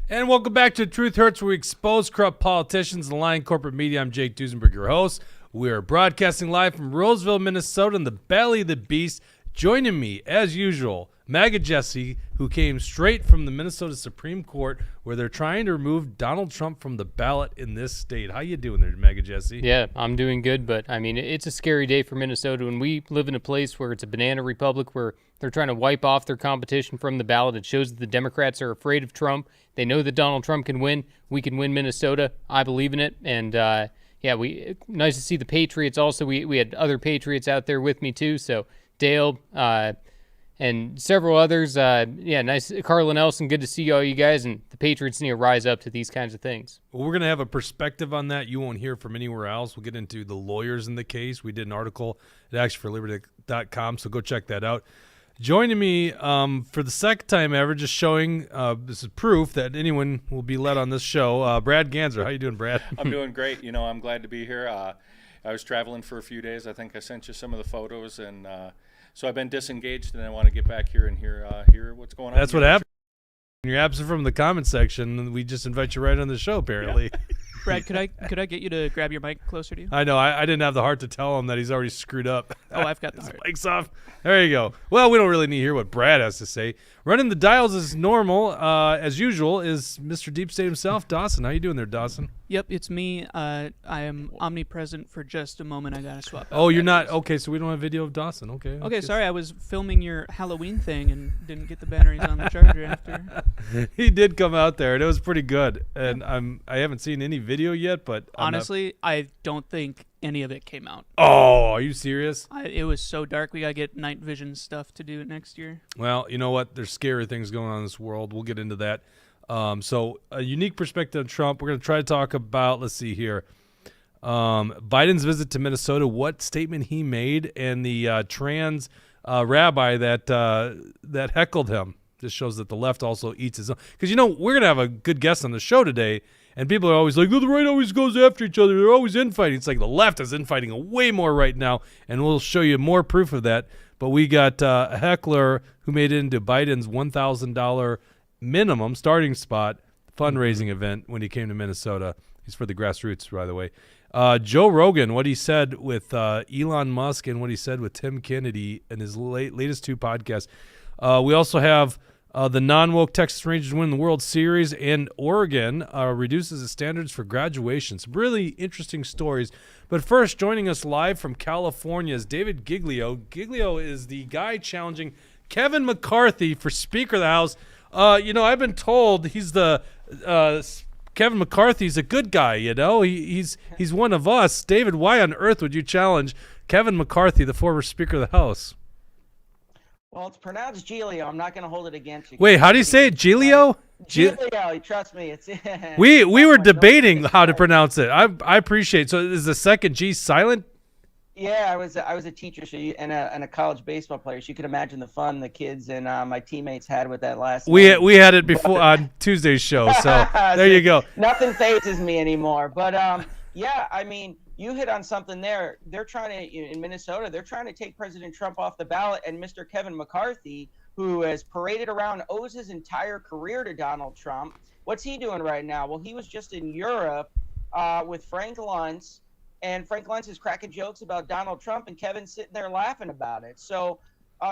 And welcome back to Truth Hurts, where we expose corrupt politicians and lying corporate media. I'm Jake Duesenberg, your host. We are broadcasting live from Roseville, Minnesota, in the belly of the beast. Joining me, as usual, MAGA Jesse, who came straight from the Minnesota Supreme Court, where they're trying to remove Donald Trump from the ballot in this state. How you doing there, MAGA Jesse? Yeah, I'm doing good, but I mean, it's a scary day for Minnesota when we live in a place where it's a banana republic, where they're trying to wipe off their competition from the ballot. It shows that the Democrats are afraid of Trump. They know that Donald Trump can win. We can win Minnesota. I believe in it. And nice to see the Patriots. Also, we had other Patriots out there with me too. So Dale and several others. Nice. Carla Nelson, good to see all you guys. And the Patriots need to rise up to these kinds of things. Well, we're going to have a perspective on that you won't hear from anywhere else. We'll get into the lawyers in the case. We did an article at actionforliberty.com, so go check that out. Joining me for the second time ever, just showing this is proof that anyone will be led on this show, Brad Ganser. How you doing, Brad? I'm doing great. You know, I'm glad to be here. I was traveling for a few days. I think I sent you some of the photos, and so I've been disengaged, and I want to get back here and hear what's going on. That's what happened. When you're absent from the comment section, we just invite you right on the show, apparently. Yeah. Brad, could I get you to grab your mic closer to you? I know. I didn't have the heart to tell him that he's already screwed up. Oh, I've got the heart. Mic's off. There you go. Well, we don't really need to hear what Brad has to say. Running the dials as normal, as usual, is Mr. Deep State himself, Dawson. How you doing there, Dawson? Yep, it's me. I am omnipresent for just a moment. I gotta swap out. Oh, you're not? Okay, so we don't have video of Dawson. Okay. Okay, sorry. I was filming your Halloween thing and didn't get the batteries on the charger after. He did come out there, and it was pretty good. And I haven't seen any video yet, but honestly, I don't think any of it came out. Oh, are you serious? It was so dark. We gotta get night vision stuff to do it next year. Well, you know what? There's scary things going on in this world. We'll get into that. So a unique perspective on Trump. We're going to try to talk about, let's see here, Biden's visit to Minnesota, what statement he made, and the trans rabbi that heckled him. This shows that the left also eats his own. Because, you know, we're going to have a good guest on the show today, and people are always like, oh, the right always goes after each other. They're always infighting. It's like the left is infighting way more right now, and we'll show you more proof of that. But we got a heckler who made it into Biden's $1,000 minimum starting spot fundraising event when he came to Minnesota. He's for the grassroots, by the way. Joe Rogan, what he said with Elon Musk and what he said with Tim Kennedy in his latest two podcasts. We also have the non-woke Texas Rangers win the World Series, and Oregon reduces the standards for graduation. Some really interesting stories. But first, joining us live from California is David Gigilio. Gigilio is the guy challenging Kevin McCarthy for Speaker of the House. I've been told he's the Kevin McCarthy's a good guy. You know, he's one of us. David, why on earth would you challenge Kevin McCarthy, the former Speaker of the House? Well, it's pronounced Gigilio. I'm not going to hold it against you. Wait, how do you say it? Gigilio? Gigilio. Trust me. It's we were debating how to pronounce it. I appreciate it. So is the second G silent? Yeah, I was a teacher and a college baseball player. So you could imagine the fun the kids and my teammates had with that last name. We had it before on Tuesday's show. So there you go. Nothing phases me anymore. But yeah, I mean, you hit on something there. They're trying to, in Minnesota, they're trying to take President Trump off the ballot, and Mr. Kevin McCarthy, who has paraded around, owes his entire career to Donald Trump. What's he doing right now? Well, he was just in Europe with Frank Luntz, and Frank Luntz is cracking jokes about Donald Trump, and Kevin's sitting there laughing about it. So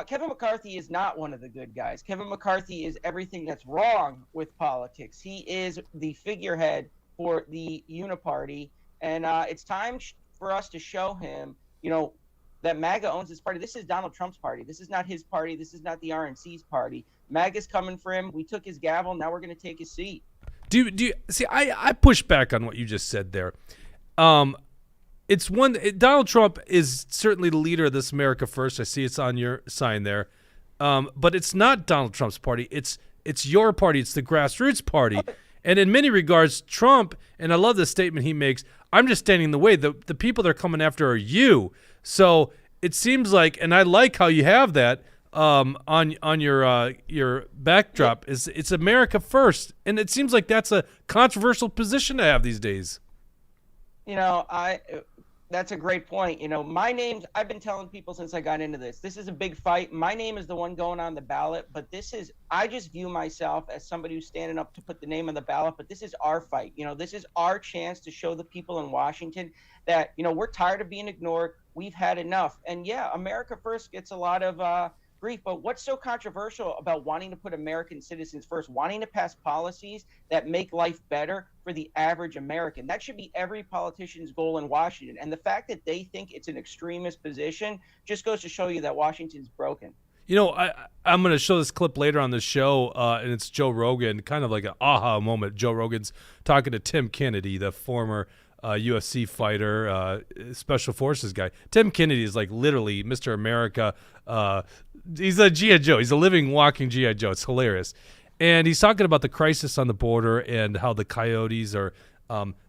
Kevin McCarthy is not one of the good guys. Kevin McCarthy is everything that's wrong with politics. He is the figurehead for the Uniparty. And it's time for us to show him, that MAGA owns this party. This is Donald Trump's party. This is not his party. This is not the RNC's party. MAGA's coming for him. We took his gavel. Now we're going to take his seat. Do you see? I push back on what you just said there. Donald Trump is certainly the leader of this America First. I see it's on your sign there. But it's not Donald Trump's party. It's your party. It's the grassroots party. And in many regards, Trump, and I love the statement he makes, I'm just standing in the way. The people they're coming after are you. So it seems like, and I like how you have that on your backdrop, is it's America First. And it seems like that's a controversial position to have these days. That's a great point. My name's, I've been telling people since I got into this. This is a big fight. My name is the one going on the ballot, but I just view myself as somebody who's standing up to put the name on the ballot, but this is our fight. This is our chance to show the people in Washington that, we're tired of being ignored. We've had enough. And yeah, America First gets a lot of grief, but what's so controversial about wanting to put American citizens first, wanting to pass policies that make life better for the average American? That should be every politician's goal in Washington. And the fact that they think it's an extremist position just goes to show you that Washington's broken. I'm going to show this clip later on the show, and it's Joe Rogan, kind of like an aha moment. Joe Rogan's talking to Tim Kennedy, the former UFC fighter, special forces guy. Tim Kennedy is like literally Mr. America. He's a G.I. Joe. He's a living, walking G.I. Joe. It's hilarious. And he's talking about the crisis on the border and how the coyotes are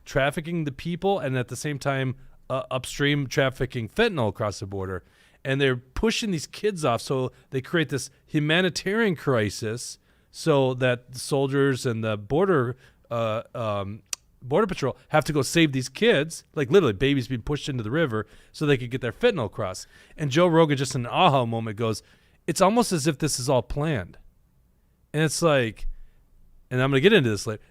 trafficking the people and at the same time upstream trafficking fentanyl across the border. And they're pushing these kids off, so they create this humanitarian crisis so that the soldiers and the border patrol have to go save these kids, like literally babies being pushed into the river so they could get their fentanyl across. And Joe Rogan, just in an aha moment, goes, it's almost as if this is all planned. And it's like, and I'm going to get into this later,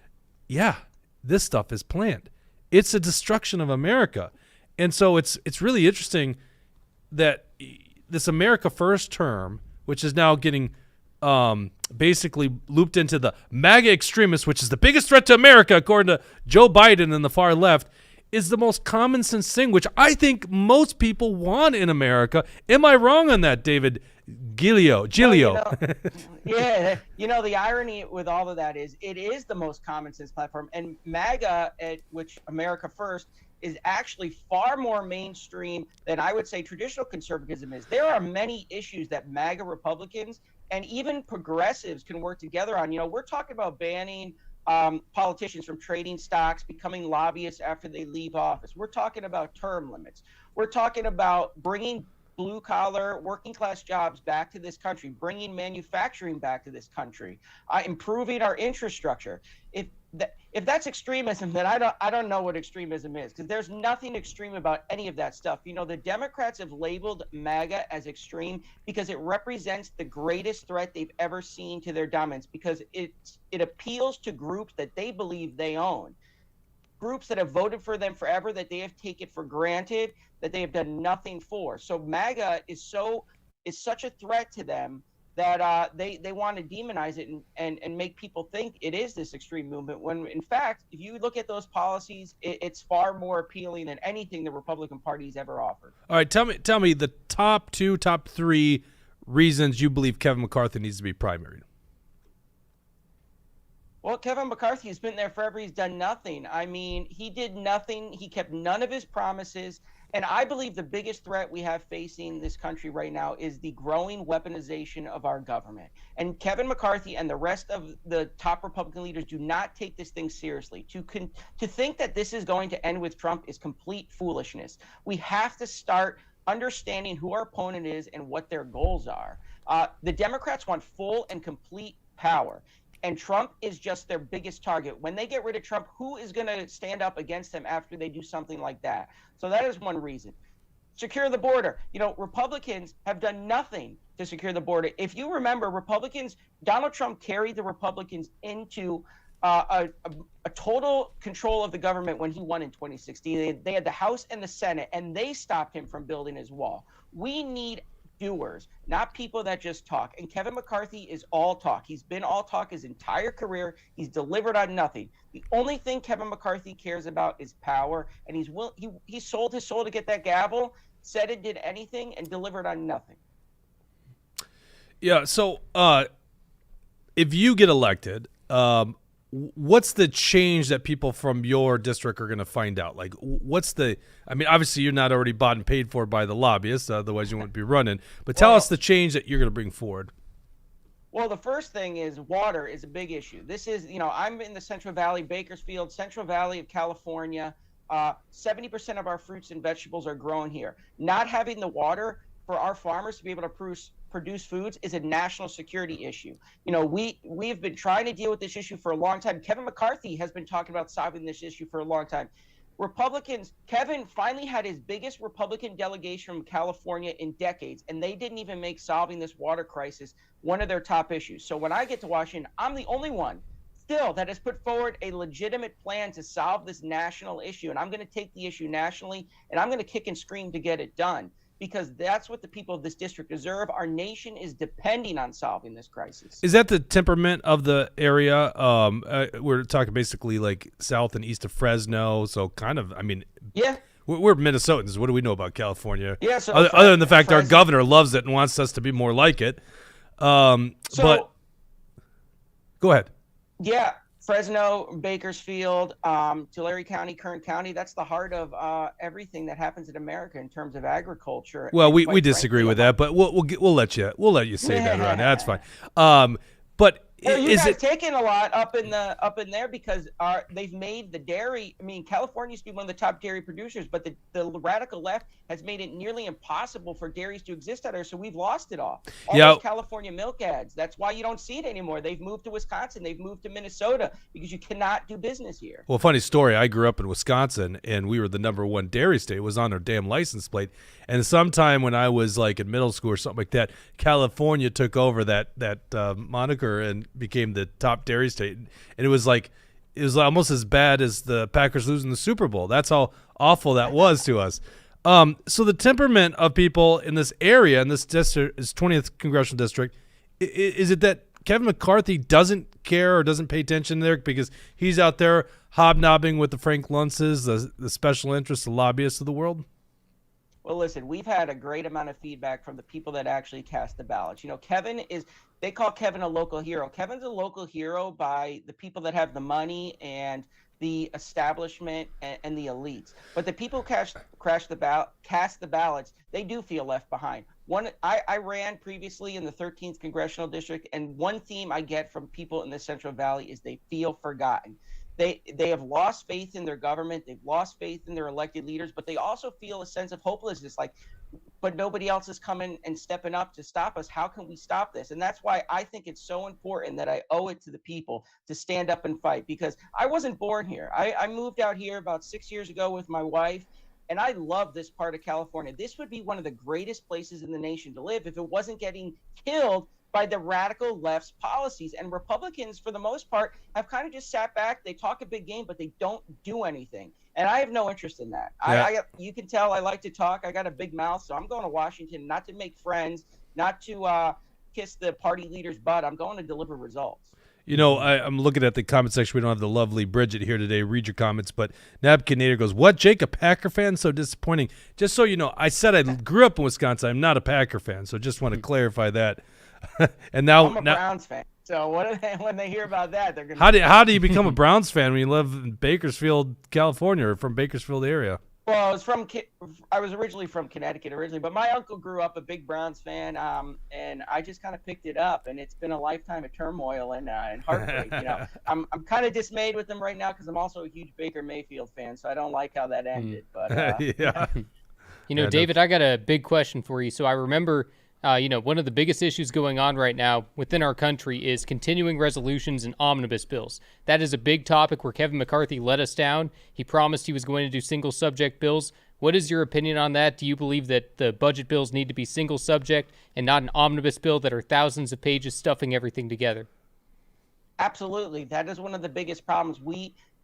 yeah, this stuff is planned. It's a destruction of America. And so it's really interesting that this America First term, which is now getting basically looped into the MAGA extremists, which is the biggest threat to America, according to Joe Biden and the far left, is the most common sense thing, which I think most people want in America. Am I wrong on that, David Gigilio? Yeah, the irony with all of that is it is the most common sense platform, and MAGA, which America First, is actually far more mainstream than I would say traditional conservatism is. There are many issues that MAGA Republicans and even progressives can work together on. We're talking about banning politicians from trading stocks, becoming lobbyists after they leave office. We're talking about term limits. We're talking about bringing blue-collar, working-class jobs back to this country, bringing manufacturing back to this country, improving our infrastructure. If that's extremism, then I don't know what extremism is, because there's nothing extreme about any of that stuff. The Democrats have labeled MAGA as extreme because it represents the greatest threat they've ever seen to their dominance, because it appeals to groups that they believe they own, groups that have voted for them forever, that they have taken for granted, that they have done nothing for. So MAGA is such a threat to them that they want to demonize it and make people think it is this extreme movement, when in fact, if you look at those policies, it's far more appealing than anything the Republican Party's ever offered. All right, tell me the top 3 reasons you believe Kevin McCarthy needs to be primaried. Well, Kevin McCarthy has been there forever. He's done nothing. I mean, he did nothing. He kept none of his promises. And I believe the biggest threat we have facing this country right now is the growing weaponization of our government. And Kevin McCarthy and the rest of the top Republican leaders do not take this thing seriously. To think that this is going to end with Trump is complete foolishness. We have to start understanding who our opponent is and what their goals are. The Democrats want full and complete power. And Trump is just their biggest target. When they get rid of Trump, who is going to stand up against them after they do something like that? So that is one reason. Secure the border. Republicans have done nothing to secure the border. If you remember, Donald Trump carried the Republicans into a total control of the government when he won in 2016. They had the House and the Senate, and they stopped him from building his wall. We need doers, not people that just talk. And Kevin McCarthy is all talk. He's been all talk his entire career. He's delivered on nothing. The only thing Kevin McCarthy cares about is power, and he sold his soul to get that gavel, said it did anything, and delivered on nothing. Yeah, so if you get elected, what's the change that people from your district are going to find out? Like, obviously you're not already bought and paid for by the lobbyists, otherwise you wouldn't be running. But tell us the change that you're going to bring forward. Well, the first thing is water is a big issue. This is, I'm in the Central Valley, Bakersfield, Central Valley of California. 70% of our fruits and vegetables are grown here. Not having the water for our farmers to be able to produce foods is a national security issue. We've been trying to deal with this issue for a long time. Kevin McCarthy has been talking about solving this issue for a long time. Republicans, Kevin finally had his biggest Republican delegation from California in decades, and they didn't even make solving this water crisis one of their top issues. So when I get to Washington, I'm the only one still that has put forward a legitimate plan to solve this national issue. And I'm going to take the issue nationally, and I'm going to kick and scream to get it done, because that's what the people of this district deserve. Our nation is depending on solving this crisis. Is that the temperament of the area? We're talking basically like south and east of Fresno, so kind of, I mean, Yeah. we're Minnesotans. What do we know about California? Yeah. So Other than the fact our Fresno- governor loves it and wants us to be more like it. But go ahead. Yeah, Fresno, Bakersfield, Tulare County, Kern County, that's the heart of everything that happens in America in terms of agriculture. Well, And we quite disagree frankly, with that, but we'll let you say that, Ron. That's fine. But Well, you is guys it? taking a lot up in there because they've made the dairy. I mean, California used to be one of the top dairy producers, but the radical left has made it nearly impossible for dairies to exist out there. So we've lost it all. All Yeah. those California milk ads. That's why you don't see it anymore. They've moved to Wisconsin. They've moved to Minnesota because you cannot do business here. Well, funny story. I grew up in Wisconsin, and we were the #1 dairy state. It was on our damn license plate. And sometime when I was like in middle school or something like that, California took over that moniker and became the top dairy state. And it was almost as bad as the Packers losing the Super Bowl. That's how awful that was to us. So the temperament of people in this area, in this district, is 20th congressional district. Is it that Kevin McCarthy doesn't care or doesn't pay attention there because he's out there hobnobbing with the Frank Luntzes, the special interests, the lobbyists of the world? Well, listen, we've had a great amount of feedback from the people that actually cast the ballots. You know, they call Kevin a local hero. Kevin's a local hero by the people that have the money and the establishment and the elites. But the people cast the ballots, they do feel left behind. I ran previously in the 13th congressional district, and one theme I get from people in the Central Valley is they feel forgotten. They have lost faith in their government. They've lost faith in their elected leaders, but they also feel a sense of hopelessness, but nobody else is coming and stepping up to stop us. How can we stop this? And that's why I think it's so important that I owe it to the people to stand up and fight, because I wasn't born here. I moved out here about 6 years ago with my wife, and I love this part of California. This would be one of the greatest places in the nation to live if it wasn't getting killed by the radical left's policies. And Republicans, for the most part, have kind of just sat back. They talk a big game, but they don't do anything. And I have no interest in that. Yeah. You can tell I like to talk. I got a big mouth, so I'm going to Washington not to make friends, not to kiss the party leader's butt. I'm going to deliver results. You know, I'm looking at the comment section. We don't have the lovely Bridget here today. Read your comments. But Nabkinator goes, what, Jake, a Packer fan? So disappointing. Just so you know, I said I grew up in Wisconsin. I'm not a Packer fan. So just want to clarify that. And now I'm a Browns fan. So when they hear about that, they're going to... How do you become a Browns fan when you live in Bakersfield, California, or from Bakersfield area? Well, I was originally from Connecticut but my uncle grew up a big Browns fan, and I just kind of picked it up, and it's been a lifetime of turmoil and heartbreak. You know, I'm kind of dismayed with them right now because I'm also a huge Baker Mayfield fan, so I don't like how that ended. But yeah. You know, David, I got a big question for you. So I remember, one of the biggest issues going on right now within our country is continuing resolutions and omnibus bills. That is a big topic where Kevin McCarthy let us down. He promised he was going to do single subject bills. What is your opinion on that? Do you believe that the budget bills need to be single subject and not an omnibus bill that are thousands of pages stuffing everything together? Absolutely. That is one of the biggest problems.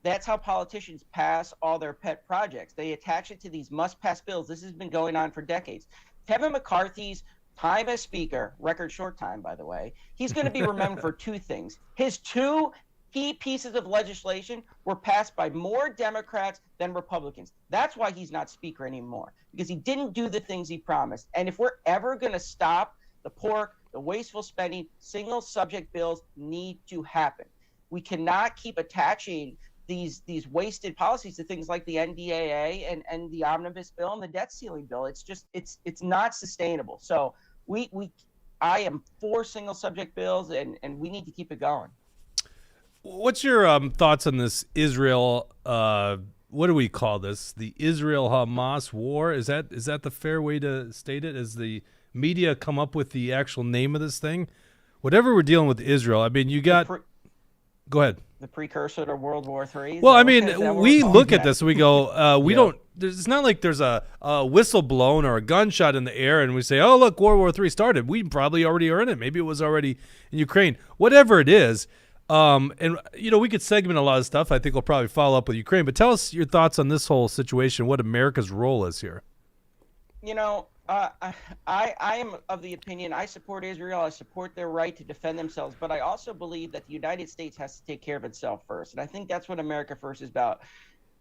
That's how politicians pass all their pet projects. They attach it to these must-pass bills. This has been going on for decades. Kevin McCarthy's time as Speaker, record short time, by the way, he's going to be remembered for two things. His two key pieces of legislation were passed by more Democrats than Republicans. That's why he's not Speaker anymore, because he didn't do the things he promised. And if we're ever going to stop the pork, the wasteful spending, single subject bills need to happen. We cannot keep attaching these wasted policies to things like the NDAA and the omnibus bill and the debt ceiling bill. It's just it's not sustainable. So I am for single subject bills, and we need to keep it going. What's your thoughts on this Israel? What do we call this? The Israel-Hamas war? Is that the fair way to state it? Has the media come up with the actual name of this thing? Whatever we're dealing with Israel, I mean, you got. Go ahead. the precursor to World War III. Well, I Is mean, that what we we're look calling at it? this and we go, we Yeah. don't. It's not like there's a whistle blown or a gunshot in the air, and we say, "Oh, look, World War III started." We probably already are in it. Maybe it was already in Ukraine. Whatever it is, and we could segment a lot of stuff. I think we'll probably follow up with Ukraine. But tell us your thoughts on this whole situation. What America's role is here. I am of the opinion I support Israel. I support their right to defend themselves, but I also believe that the United States has to take care of itself first, and I think that's what America First is about.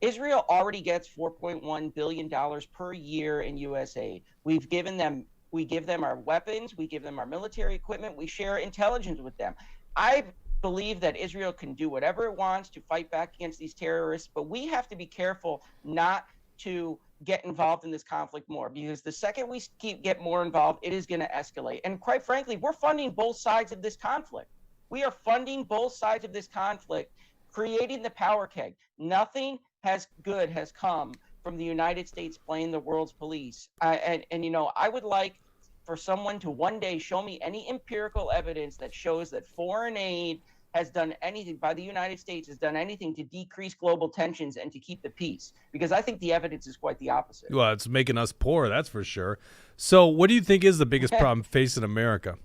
Israel already gets $4.1 billion per year in U.S. aid. We give them our weapons, we give them our military equipment, we share intelligence with them. I believe that Israel can do whatever it wants to fight back against these terrorists, but we have to be careful not to get involved in this conflict more, because the second we get more involved, it is going to escalate. And quite frankly, we're funding both sides of this conflict. We are funding both sides of this conflict, creating the power keg. Nothing good has come from the United States playing the world's police. I would like for someone to one day show me any empirical evidence that shows that foreign aid has done anything by the United States, has done anything to decrease global tensions and to keep the peace, because I think the evidence is quite the opposite. Well, it's making us poor, that's for sure. So what do you think is the biggest problem facing America?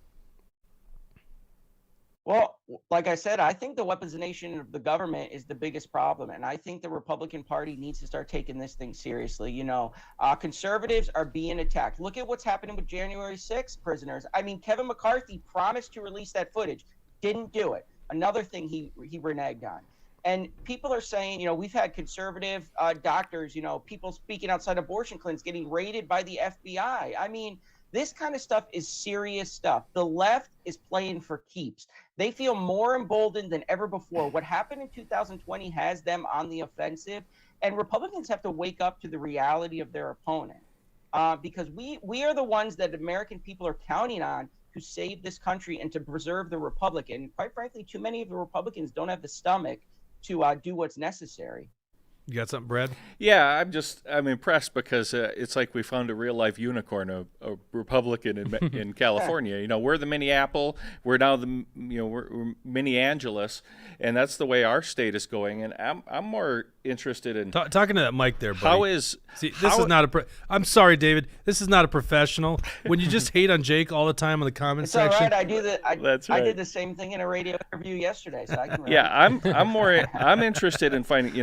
Well, like I said, I think the weaponization of the government is the biggest problem. And I think the Republican Party needs to start taking this thing seriously. Conservatives are being attacked. Look at what's happening with January 6th prisoners. I mean, Kevin McCarthy promised to release that footage, didn't do it. Another thing he reneged on. And people are saying, we've had conservative doctors, people speaking outside abortion clinics getting raided by the FBI. I mean, this kind of stuff is serious stuff. The left is playing for keeps. They feel more emboldened than ever before. What happened in 2020 has them on the offensive, and Republicans have to wake up to the reality of their opponent, because we are the ones that American people are counting on to save this country and to preserve the republic. And quite frankly, too many of the Republicans don't have the stomach to do what's necessary. You got something, Brad? Yeah, I'm impressed because it's like we found a real life unicorn, a Republican in California. We're the mini Apple. We're now we're mini Angeles, and that's the way our state is going. And I'm more interested in talking to that mic there, buddy. How is this is not a? I'm sorry, David. This is not a professional. When you just hate on Jake all the time in the comments section. All right. I do that. That's right. I did the same thing in a radio interview yesterday. So I can. Yeah, I'm interested in finding.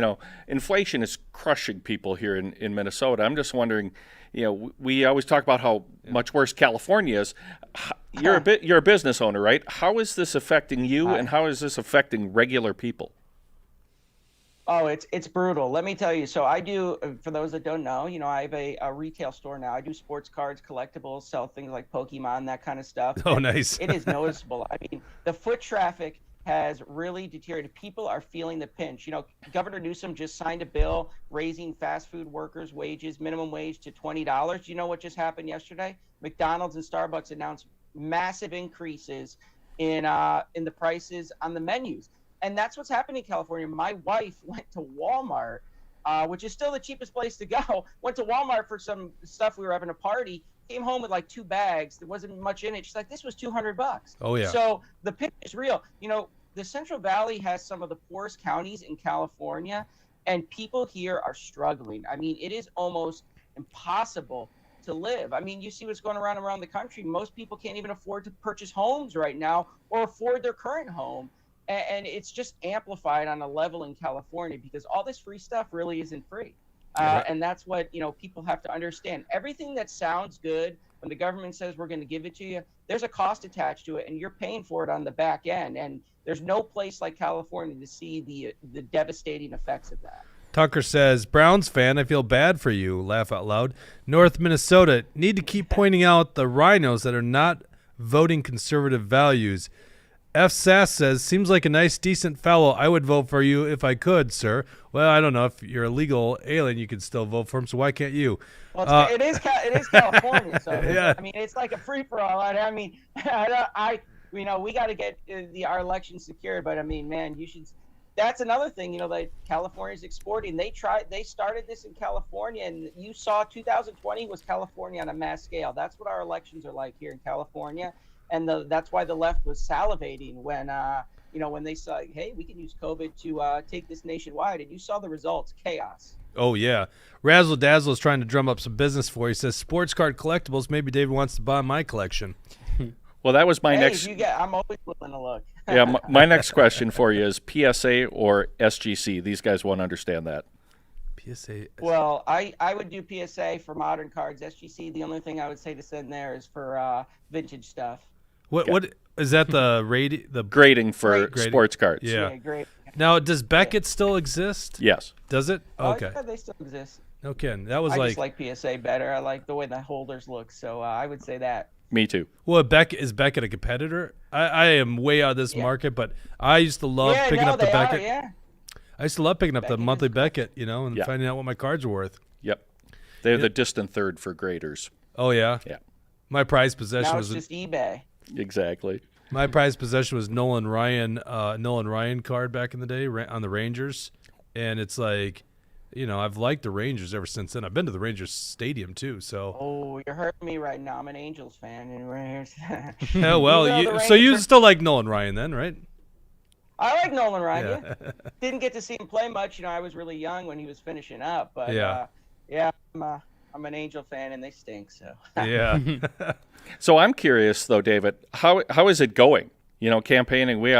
Inflation is crushing people here in Minnesota. I'm just wondering, we always talk about how much worse California is. You're a business owner, right? How is this affecting you, and how is this affecting regular people? Oh, it's brutal. Let me tell you. So I do, for those that don't know, I have a retail store now. I do sports cards, collectibles, sell things like Pokemon, that kind of stuff. Oh, nice. It is noticeable. I mean, the foot traffic has really deteriorated. People are feeling the pinch. Governor Newsom just signed a bill raising fast food workers' wages, minimum wage to $20. Do you know what just happened yesterday? McDonald's and Starbucks announced massive increases in the prices on the menus. And that's what's happening in California. My wife went to Walmart, which is still the cheapest place to go, went to Walmart for some stuff. We were having a party, came home with like 2 bags. There wasn't much in it. She's like, this was $200. Oh, yeah. So the pinch is real. The Central Valley has some of the poorest counties in California, and people here are struggling. I mean, it is almost impossible to live. I mean, you see what's going around the country. Most people can't even afford to purchase homes right now or afford their current home. And it's just amplified on a level in California because all this free stuff really isn't free. And that's what, people have to understand. Everything that sounds good when the government says we're going to give it to you, there's a cost attached to it, and you're paying for it on the back end. And there's no place like California to see the devastating effects of that. Tucker says, Browns fan, I feel bad for you. Laugh out loud. North Minnesota, need to keep pointing out the rhinos that are not voting conservative values. F. Sass says, seems like a nice, decent fellow. I would vote for you if I could, sir. Well, I don't know. If you're a legal alien, you can still vote for him, so why can't you? Well, it is California, so Yeah. I mean, it's like a free-for-all. I mean, we got to get our election secured, but I mean, man, you should. That's another thing, that California's exporting. They started this in California, and you saw 2020 was California on a mass scale. That's what our elections are like here in California. And that's why the left was salivating when when they saw, hey, we can use COVID to take this nationwide, and you saw the results, chaos. Oh, yeah. Razzle Dazzle is trying to drum up some business for you. He says, sports card collectibles, maybe David wants to buy my collection. Well, that was my Hey, next. I'm always willing to look. Yeah, my next question for you is PSA or SGC. These guys won't understand that. PSA. Well, I would do PSA for modern cards. SGC, the only thing I would say to send there is for vintage stuff. What is that the Grading for Grading. sports cards. Yeah. Great. Now, does Beckett still exist? Yes. Does it? Okay. Yeah, they still exist. Okay. That was I just like PSA better. I like the way the holders look, so I would say that. Me too. Well, is Beckett a competitor? I am way out of this market, but I used to love picking up the Beckett. Yeah. I used to love picking up the Beckett monthly is cool. Beckett, and finding out what my cards were worth. Yep. They're the distant third for graders. Oh yeah. Yeah. My prized possession Now was it's just eBay. Exactly. my prized possession was Nolan Ryan card back in the day on the Rangers, and it's like, I've liked the Rangers ever since then. I've been to the Rangers stadium too, so. Oh, you're hurting me right now. I'm an Angels fan, and we're Yeah, well, so you still like Nolan Ryan then, right? I like Nolan Ryan. Yeah. Yeah. Didn't get to see him play much. I was really young when he was finishing up, but Yeah. I'm an Angel fan, and they stink. So Yeah. So I'm curious though, David, how is it going? Campaigning, we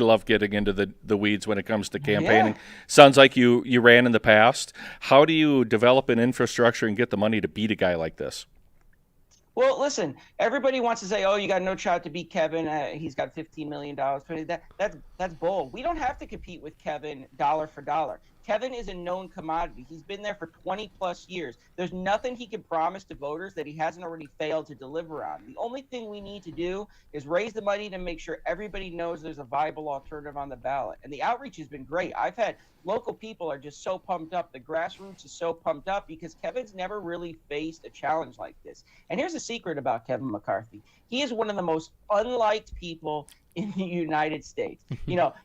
love getting into the weeds when it comes to campaigning. Yeah. Sounds like you ran in the past. How do you develop an infrastructure and get the money to beat a guy like this? Well, listen, everybody wants to say, oh, you got no shot to beat Kevin. He's got $15 million. That's bull. We don't have to compete with Kevin dollar for dollar. Kevin is a known commodity. He's been there for 20 plus years. There's nothing he can promise to voters that he hasn't already failed to deliver on. The only thing we need to do is raise the money to make sure everybody knows there's a viable alternative on the ballot. And the outreach has been great. I've had local people are just so pumped up. The grassroots is so pumped up because Kevin's never really faced a challenge like this. And here's a secret about Kevin McCarthy. He is one of the most unliked people in the United States.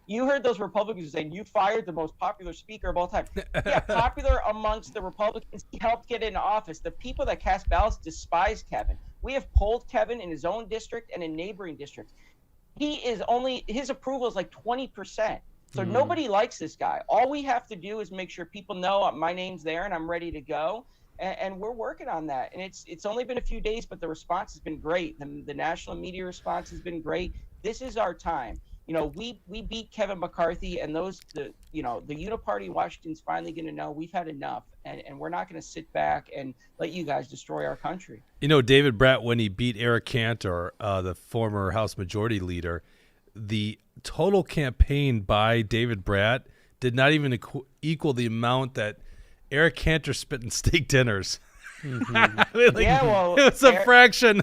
You heard those Republicans saying you fired the most popular speaker of all time. Yeah, popular amongst the Republicans. He helped get into office. The people that cast ballots despise Kevin. We have polled Kevin in his own district and in neighboring districts. His approval is like 20%. So nobody likes this guy. All we have to do is make sure people know my name's there and I'm ready to go. And we're working on that. And it's only been a few days, but the response has been great. The national media response has been great. This is our time. We beat Kevin McCarthy, and the uniparty in Washington's finally going to know we've had enough, and we're not going to sit back and let you guys destroy our country. David Bratt, when he beat Eric Cantor, the former House Majority Leader, the total campaign by David Bratt did not even equal the amount that Eric Cantor spent in steak dinners. Mm-hmm. It was a fraction.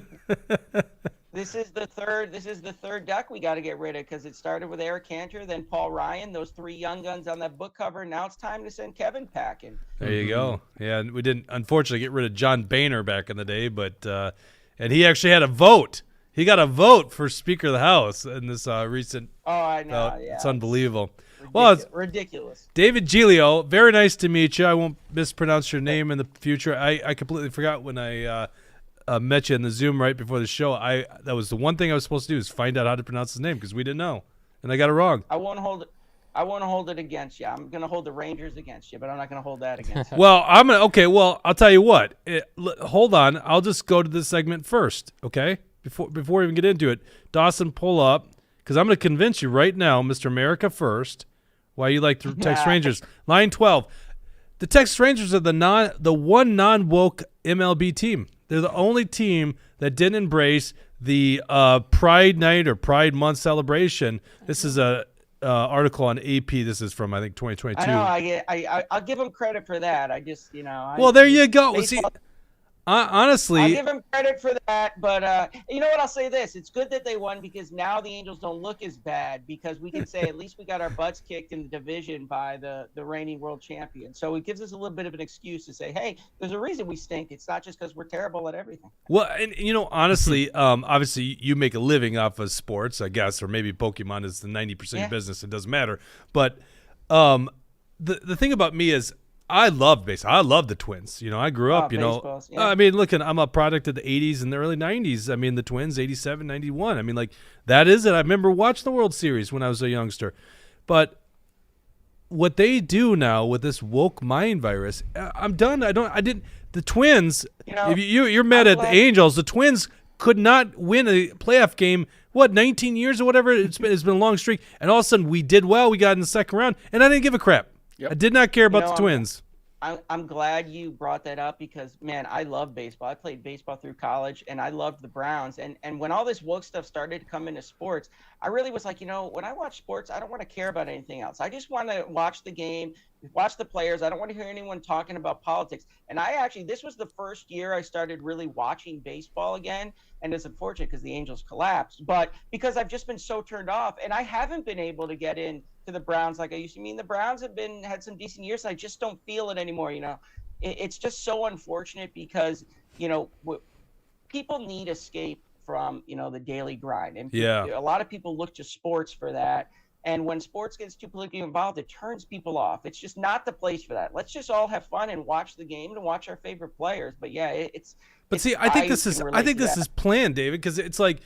This is the third duck we got to get rid of because it started with Eric Cantor, then Paul Ryan, those three young guns on that book cover. Now it's time to send Kevin packing. There you go. Yeah, we didn't unfortunately get rid of John Boehner back in the day, but and he actually had a vote. He got a vote for Speaker of the House in this recent. Oh, I know. Yeah, it's unbelievable. It's ridiculous. David Gigilio, very nice to meet you. I won't mispronounce your name in the future. I completely forgot when I met you in the Zoom right before the show. That was the one thing I was supposed to do is find out how to pronounce his name because we didn't know, and I got it wrong. I won't hold it against you. I'm gonna hold the Rangers against you, but I'm not gonna hold that against you. Well, Well, I'll tell you what. Hold on. I'll just go to this segment first, okay? Before we even get into it, Dawson, pull up because I'm gonna convince you right now, Mr. America First, why you like the Texas Rangers. Line 12. The Texas Rangers are the one non-woke MLB team. They're the only team that didn't embrace the Pride Night or Pride Month celebration. This is a article on AP. This is from I think 2022. I know. I'll give them credit for that. Well, there you go. See, honestly, I'll give them credit for that, but you know what? I'll say this: it's good that they won because now the Angels don't look as bad because we can say at least we got our butts kicked in the division by the reigning world champion. So it gives us a little bit of an excuse to say, hey, there's a reason we stink. It's not just because we're terrible at everything. Well, and honestly, obviously you make a living off of sports, I guess, or maybe Pokemon is the 90% of your business. It doesn't matter. But the thing about me is I love baseball. I love the Twins. I grew up, baseballs, yeah. I mean, look, I'm a product of the 80s and the early 90s. I mean, the Twins, 87, 91. I mean, like, that is it. I remember watching the World Series when I was a youngster. But what they do now with this woke mind virus, I'm done. The Twins, if you're mad at the Angels, the Twins could not win a playoff game, 19 years or whatever? It's been a long streak. And all of a sudden, we did well. We got in the second round, and I didn't give a crap. Yep. I did not care about the Twins. I'm glad you brought that up because, man, I love baseball. I played baseball through college, and I loved the Browns. And when all this woke stuff started to come into sports, I really was like, when I watch sports, I don't want to care about anything else. I just want to watch the game, watch the players. I don't want to hear anyone talking about politics. And this was the first year I started really watching baseball again. And it's unfortunate because the Angels collapsed, but because I've just been so turned off, and I haven't been able to get in to the Browns like I used to. I mean, the Browns had some decent years. I just don't feel it anymore. It's just so unfortunate because people need escape from the daily grind, and a lot of people look to sports for that. And when sports gets too politically involved, it turns people off. It's just not the place for that. Let's just all have fun and watch the game and watch our favorite players. But yeah, I think this is planned, David, because it's like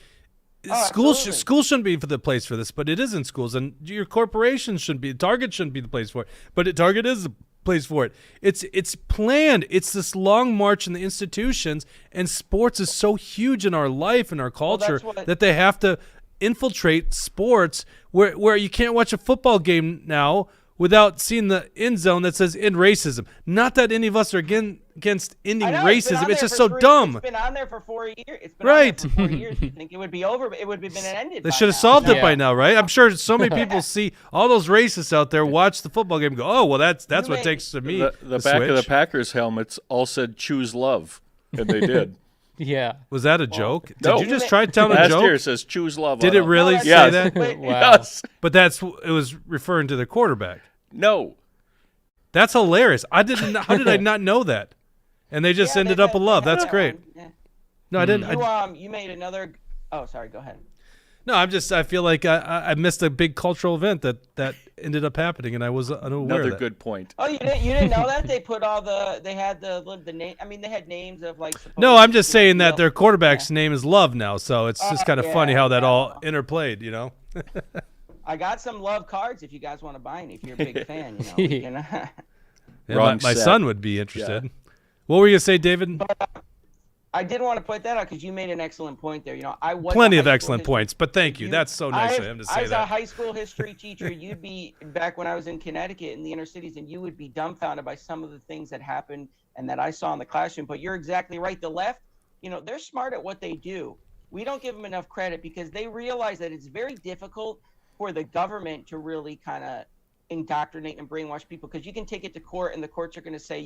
schools shouldn't be the place for this, but it isn't schools, and your corporation shouldn't be. Target shouldn't be the place for it, but Target is the place for it. It's planned. It's this long march in the institutions, and sports is so huge in our life and our culture that they have to infiltrate sports where you can't watch a football game now without seeing the end zone that says end racism. Not that any of us are against ending racism. It's just so dumb. It's been on there for 4 years. It's been right. on there for 4 years. You think it would be over, but it would have been ended. They should have solved it by now, right? I'm sure so many people see all those racists out there watch the football game and go, oh, well, that's what takes to me. The back of the Packers helmets all said choose love, and they did. Yeah. Was that a joke? No. Did you just try to tell a joke? Last year it says choose love. Did it really say that? Wow. Yes. But it was referring to the quarterback. No. That's hilarious. How did I not know that? And they just ended up with love. That's great. Yeah. No, I didn't. You made another. Oh, sorry. Go ahead. No, I feel like I missed a big cultural event that ended up happening, and I was unaware Another of that. good point. Oh, you didn't know that they put they had the name. I mean, they had names of like. No, I'm just saying that their quarterback's name is Love now, so it's just kind of funny how that all interplayed, I got some love cards if you guys want to buy any. If you're a big fan, Yeah, my son would be interested. Yeah. What were you gonna say, David? But, I did want to point that out because you made an excellent point there. I was plenty of excellent points, but thank you. That's so nice of him to say that. As a high school history teacher, you'd be back when I was in Connecticut in the inner cities, and you would be dumbfounded by some of the things that happened and that I saw in the classroom. But you're exactly right. The left, they're smart at what they do. We don't give them enough credit because they realize that it's very difficult for the government to really kind of indoctrinate and brainwash people because you can take it to court and the courts are going to say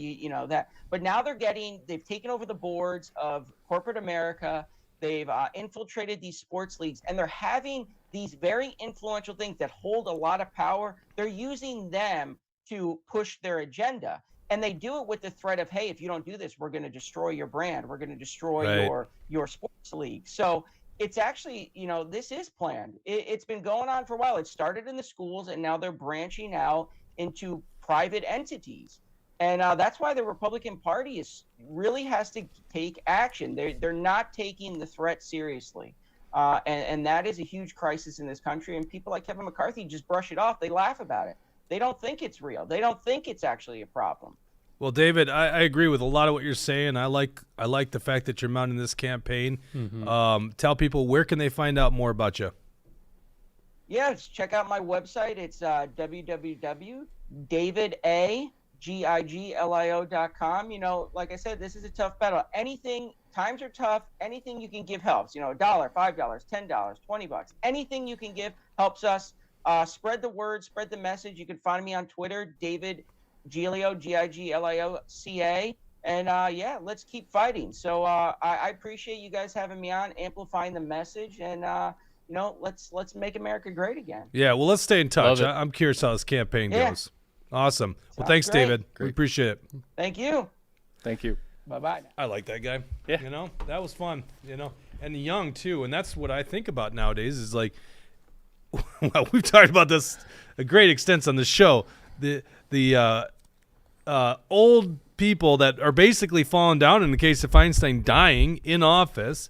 that. But now they've taken over the boards of corporate America. They've infiltrated these sports leagues, and they're having these very influential things that hold a lot of power. They're using them to push their agenda, and they do it with the threat of, hey, if you don't do this, we're going to destroy your brand. We're going to destroy your sports league. So it's actually, this is planned. It's been going on for a while. It started in the schools, and now they're branching out into private entities. And that's why the Republican Party really has to take action. They're not taking the threat seriously. And that is a huge crisis in this country. And people like Kevin McCarthy just brush it off. They laugh about it. They don't think it's real. They don't think it's actually a problem. Well, David, I agree with a lot of what you're saying. I like the fact that you're mounting this campaign. Mm-hmm. Tell people, where can they find out more about you? Yes, check out my website. It's www.davidgigilio.com. Like I said, this is a tough battle. Times are tough. Anything you can give helps. $1, $5, $10, $20. Anything you can give helps us. Spread the word, spread the message. You can find me on Twitter, David Gigilio, Gigilioca, and let's keep fighting. So I appreciate you guys having me on, amplifying the message, and let's make America great again. Yeah, well, let's stay in touch. I'm curious how this campaign goes. Awesome. Well, thanks, great. David. Great. We appreciate it. Thank you. Thank you. Bye-bye. I like that guy. Yeah. That was fun. And young too, and that's what I think about nowadays. Is like, well, we've talked about this a great extent on the show. The old people that are basically falling down in the case of Feinstein dying in office.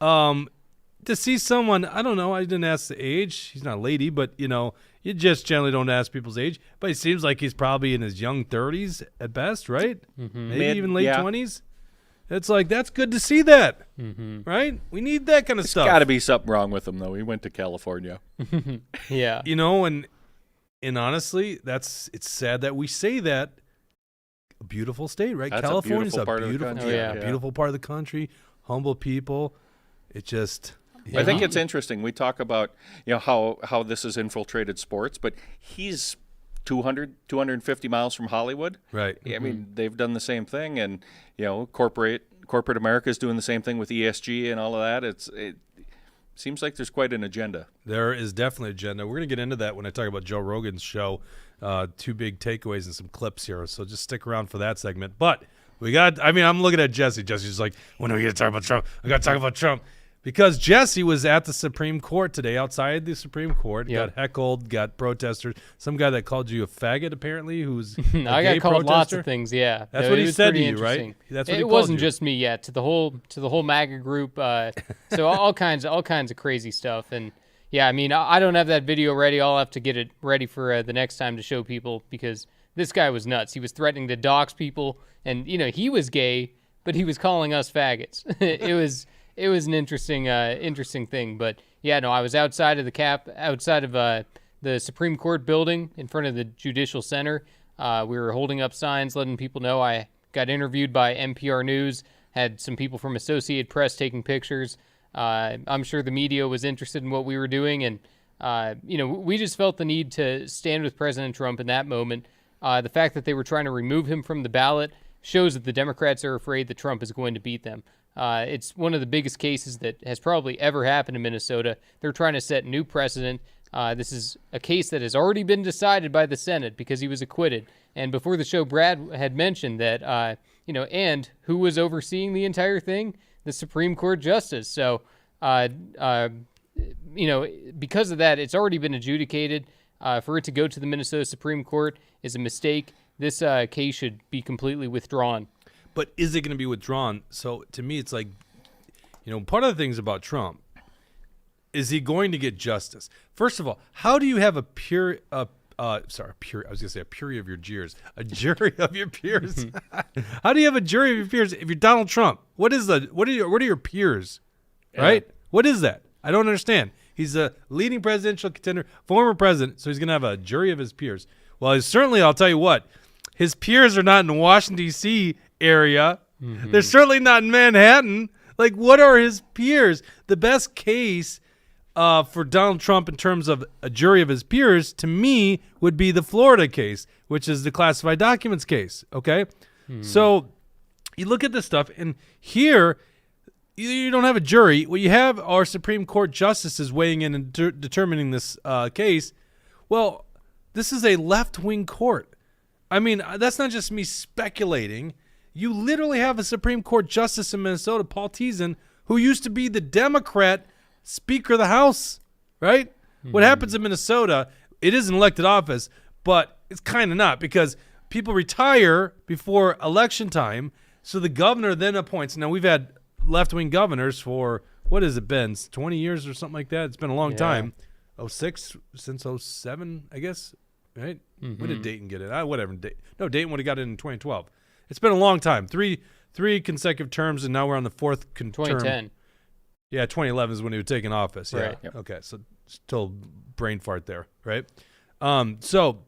To see someone, I don't know, I didn't ask the age. He's not a lady, but, you just generally don't ask people's age. But it seems like he's probably in his young 30s at best, right? Mm-hmm. Maybe even late 20s. It's like, that's good to see that, right? We need that kind of stuff. There's got to be something wrong with him, though. He went to California. Yeah. And honestly, it's sad that we say that. A beautiful state, right? That's California's a beautiful part of the country. Beautiful part of the country. Humble people. It just... I think it's interesting. We talk about how this has infiltrated sports, but he's 250 miles from Hollywood. Right. I mean, they've done the same thing, and corporate America is doing the same thing with ESG and all of that. It seems like there's quite an agenda. There is definitely an agenda. We're going to get into that when I talk about Joe Rogan's show. Two big takeaways and some clips here, so just stick around for that segment. But I'm looking at Jesse. Jesse's like, when are we going to talk about Trump? I got to talk about Trump. Because Jesse was at the Supreme Court today, outside the Supreme Court, got heckled, got protesters. Some guy that called you a faggot, apparently, who's I got called lots of things. Yeah, that's what he said to you, right? That's what it wasn't just me yet. To the whole MAGA group. So all kinds of crazy stuff. And yeah, I mean, I don't have that video ready. I'll have to get it ready for the next time to show people, because this guy was nuts. He was threatening to dox people, and he was gay, but he was calling us faggots. It was an interesting thing. But yeah, no, I was outside of the Supreme Court building in front of the Judicial Center. We were holding up signs letting people know. I got interviewed by NPR News, had some people from Associated Press taking pictures. I'm sure the media was interested in what we were doing. And, we just felt the need to stand with President Trump in that moment. The fact that they were trying to remove him from the ballot shows that the Democrats are afraid that Trump is going to beat them. It's one of the biggest cases that has probably ever happened in Minnesota. They're trying to set new precedent. This is a case that has already been decided by the Senate because he was acquitted. And before the show, Brad had mentioned that, and who was overseeing the entire thing? The Supreme Court Justice. So, because of that, it's already been adjudicated. For it to go to the Minnesota Supreme Court is a mistake. This case should be completely withdrawn. But is it going to be withdrawn? So to me, it's like, part of the things about Trump, is he going to get justice? First of all, how do you have a jury of your peers. A jury of your peers. How do you have a jury of your peers if you're Donald Trump? What are your peers? Right? What is that? I don't understand. He's a leading presidential contender, former president, so he's going to have a jury of his peers. Well, I'll tell you what, his peers are not in Washington, D.C. area. They're certainly not in Manhattan. Like, what are his peers? The best case for Donald Trump in terms of a jury of his peers, to me, would be the Florida case, which is the classified documents case, okay? So you look at this stuff, and here you don't have a jury. What you have are Supreme Court justices weighing in and determining this case. Well, this is a left-wing court. I mean, that's not just me speculating. You literally have a Supreme Court justice in Minnesota, Paul Teason, who used to be the Democrat Speaker of the House, right? What happens in Minnesota, it is an elected office, but it's kind of not, because people retire before election time, so the governor then appoints. Now, we've had left-wing governors for, what has it been, 20 years or something like that? It's been a long time. 06, since 07, I guess, right? When did Dayton get it? Whatever. No, Dayton would have got it in 2012. It's been a long time. Three consecutive terms, and now we're on the fourth term. 2010. Yeah, 2011 is when he was taking office. Yeah. Right. Yep. Okay, so still brain fart there, right? So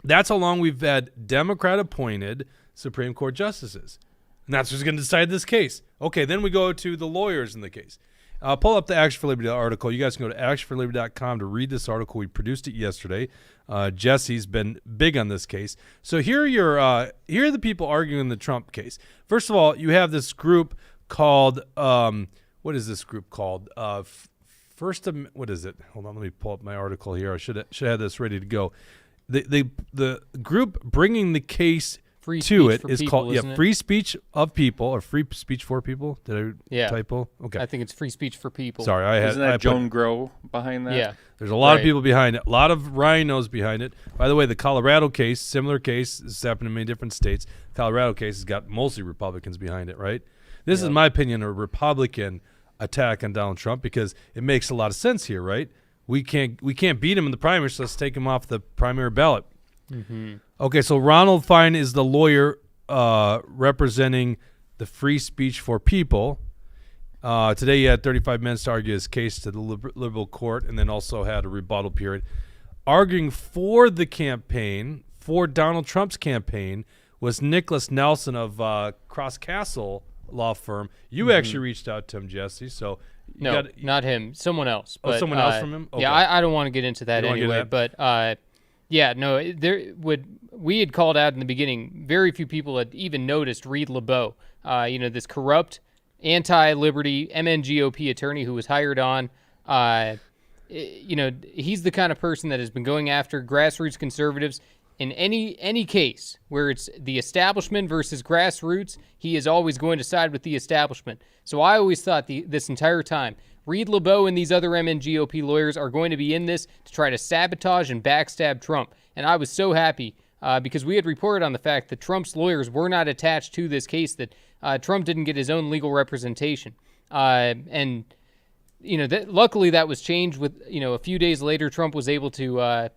that's how long we've had Democrat-appointed Supreme Court justices. And that's who's going to decide this case. Okay, then we go to the lawyers in the case. Pull up the Action for Liberty article. You guys can go to actionforliberty.com to read this article. We produced it yesterday. Jesse's been big on this case. So here are the people arguing the Trump case. First of all, you have this group called what is this group called? What is it? Hold on, let me pull up my article here. I should have this ready to go. The group bringing the case Free to speech it for is people, called isn't it? free speech of people or free speech for people. Did I Yeah. typo? Okay. I think it's free speech for people. Sorry, I had. Isn't I that put- Joan Grow behind that? Yeah. There's a lot of Right. people behind it. A lot of rhinos behind it. By the way, the Colorado case, similar case, this has happened in many different states. Colorado case has got mostly Republicans behind it, right? This is, in my opinion, a Republican attack on Donald Trump because it makes a lot of sense here, right? We can't beat him in the primary, so let's take him off the primary ballot. Mm-hmm. Okay, so Ronald Fine is the lawyer representing the free speech for people. Today he had 35 minutes to argue his case to the liberal court and then also had a rebuttal period. Arguing for the campaign, for Donald Trump's campaign, was Nicholas Nelson of Cross Castle law firm. You actually reached out to him, Jesse, so... No, not him. Someone else. Oh, But, someone else from him? Okay. Yeah, I don't want to get into that You don't wanna get anyway. into But yeah, no, we had called out in the beginning. Very few people had even noticed Reed LeBeau. This corrupt, anti-liberty MNGOP attorney who was hired on. He's the kind of person that has been going after grassroots conservatives. In any case where it's the establishment versus grassroots, he is always going to side with the establishment. So I always thought this entire time, Reed LeBeau and these other MNGOP lawyers are going to be in this to try to sabotage and backstab Trump. And I was so happy because we had reported on the fact that Trump's lawyers were not attached to this case, that Trump didn't get his own legal representation. Luckily that was changed with, a few days later, Trump was able to,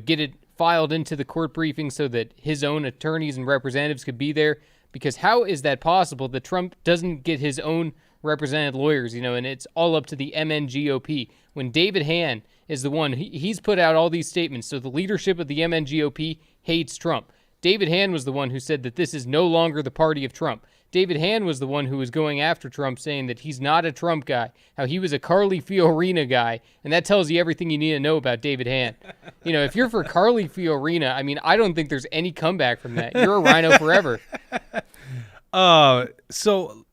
get it filed into the court briefing so that his own attorneys and representatives could be there. Because how is that possible that Trump doesn't get his own represented lawyers, and it's all up to the MNGOP when David Hand is the one, he's put out all these statements. So the leadership of the MNGOP hates Trump. David Hand was the one who said that this is no longer the party of Trump. David Hand was the one who was going after Trump, saying that he's not a Trump guy, how he was a Carly Fiorina guy, and that tells you everything you need to know about David Hand. If you're for Carly Fiorina, I don't think there's any comeback from that. You're a rhino forever. So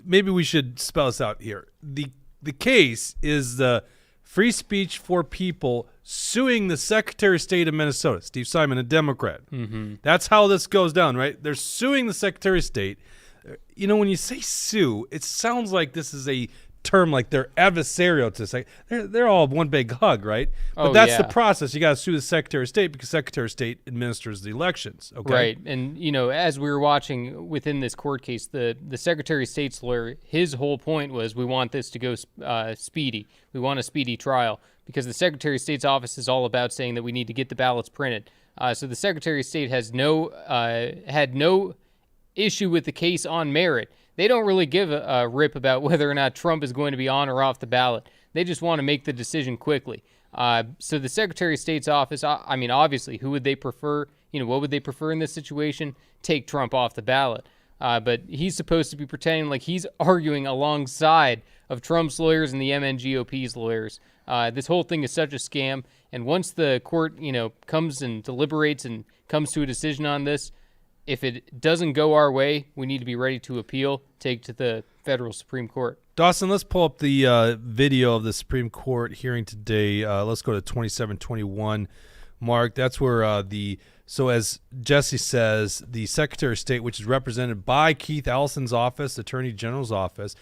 maybe we should spell this out here. The case is the free speech for people suing the Secretary of State of Minnesota, Steve Simon, a Democrat. Mm-hmm. That's how this goes down, right? They're suing the Secretary of State. When you say sue, it sounds like this is a term like they're adversarial to say. They're all one big hug, right? But that's the process. You got to sue the Secretary of State because Secretary of State administers the elections. Okay, right. And as we were watching within this court case, the Secretary of State's lawyer, his whole point was, we want this to go speedy. We want a speedy trial because the Secretary of State's office is all about saying that we need to get the ballots printed. So the Secretary of State has had no issue with the case on merit. They don't really give a rip about whether or not Trump is going to be on or off the ballot. They just want to make the decision quickly. So the Secretary of State's office, obviously, who would they prefer? What would they prefer in this situation? Take Trump off the ballot. But he's supposed to be pretending like he's arguing alongside of Trump's lawyers and the MNGOP's lawyers. This whole thing is such a scam. And once the court, comes and deliberates and comes to a decision on this, if it doesn't go our way, we need to be ready to appeal, take to the federal Supreme Court. Dawson, let's pull up the video of the Supreme Court hearing today. Let's go to 2721, Mark. That's where so as Jesse says, the Secretary of State, which is represented by Keith Ellison's office, Attorney General's office,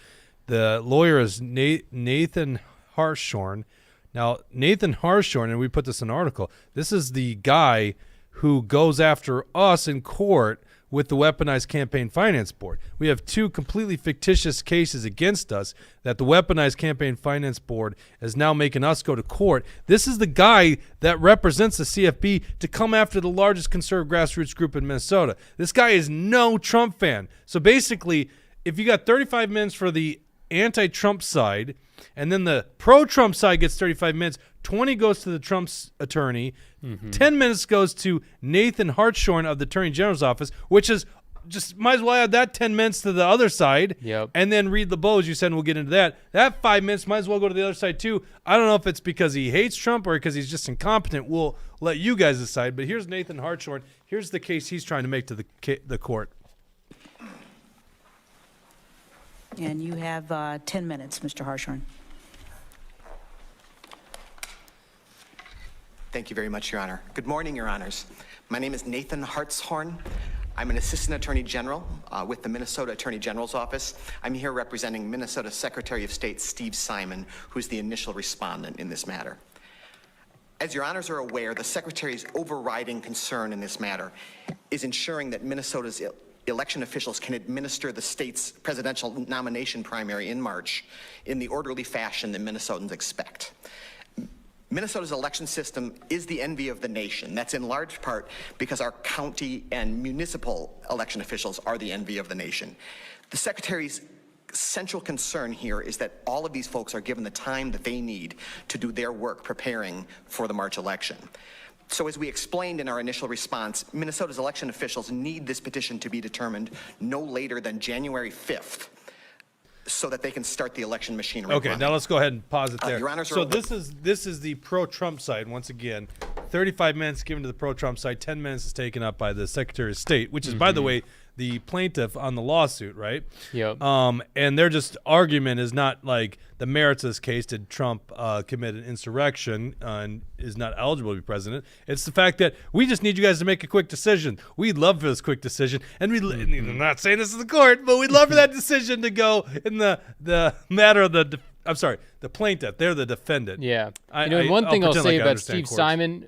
the lawyer is Nathan Harshorn. Now, Nathan Harshorn, and we put this in an article, this is the guy who goes after us in court with the Weaponized Campaign Finance Board. We have two completely fictitious cases against us that the Weaponized Campaign Finance Board is now making us go to court. This is the guy that represents the CFB to come after the largest conservative grassroots group in Minnesota. This guy is no Trump fan. So basically, if you got 35 minutes for the anti-Trump side, and then the pro-Trump side gets 35 minutes, 20 goes to the Trump's attorney, 10 minutes goes to Nathan Hartshorn of the Attorney General's office, which is just might as well add that 10 minutes to the other side. Yep. And then Reed LeBeau, as you said, and we'll get into that. That 5 minutes might as well go to the other side too. I don't know if it's because he hates Trump or because he's just incompetent. We'll let you guys decide. But here's Nathan Hartshorn. Here's the case he's trying to make to the court. And you have 10 minutes, Mr. Harshorn. Thank you very much, Your Honor. Good morning, Your Honors. My name is Nathan Hartshorn. I'm an assistant attorney general with the Minnesota Attorney General's office. I'm here representing Minnesota Secretary of State Steve Simon, who's the initial respondent in this matter. As your honors are aware, the Secretary's overriding concern in this matter is ensuring that Minnesota's election officials can administer the state's presidential nomination primary in March in the orderly fashion that Minnesotans expect. Minnesota's election system is the envy of the nation. That's in large part because our county and municipal election officials are the envy of the nation. The Secretary's central concern here is that all of these folks are given the time that they need to do their work preparing for the March election. So as we explained in our initial response, Minnesota's election officials need this petition to be determined no later than January 5th. So that they can start the election machinery. Okay, running. Now let's go ahead and pause it there. Your honors So are this is the pro-Trump side once again. 35 minutes given to the pro-Trump side. 10 minutes is taken up by the Secretary of State, which is, by the way, the plaintiff on the lawsuit, right? Yep. And their just argument is not like the merits of this case. Did Trump commit an insurrection and is not eligible to be president? It's the fact that we just need you guys to make a quick decision. We'd love for this quick decision, and I'm not saying this is the court, but we'd love for that decision to go in the matter of the plaintiff. They're the defendant. Yeah. One thing I'll say about Steve Simon,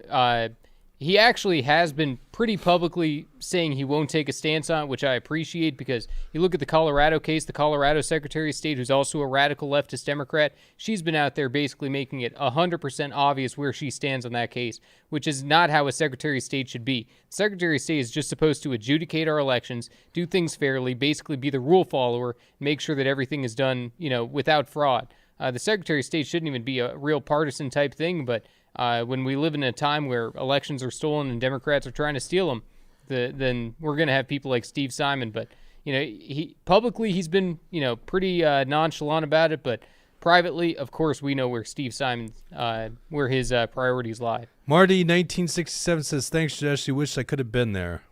he actually has been pretty publicly saying he won't take a stance on it, which I appreciate, because you look at the Colorado case, the Colorado Secretary of State, who's also a radical leftist Democrat, she's been out there basically making it 100% obvious where she stands on that case, which is not how a Secretary of State should be. The Secretary of State is just supposed to adjudicate our elections, do things fairly, basically be the rule follower, make sure that everything is done, without fraud. The Secretary of State shouldn't even be a real partisan type thing, but when we live in a time where elections are stolen and Democrats are trying to steal them, then we're going to have people like Steve Simon. But, he publicly he's been, pretty nonchalant about it. But privately, of course, we know where Steve Simon, where his priorities lie. Marty, 1967 says, thanks, Jesse. Wish I could have been there.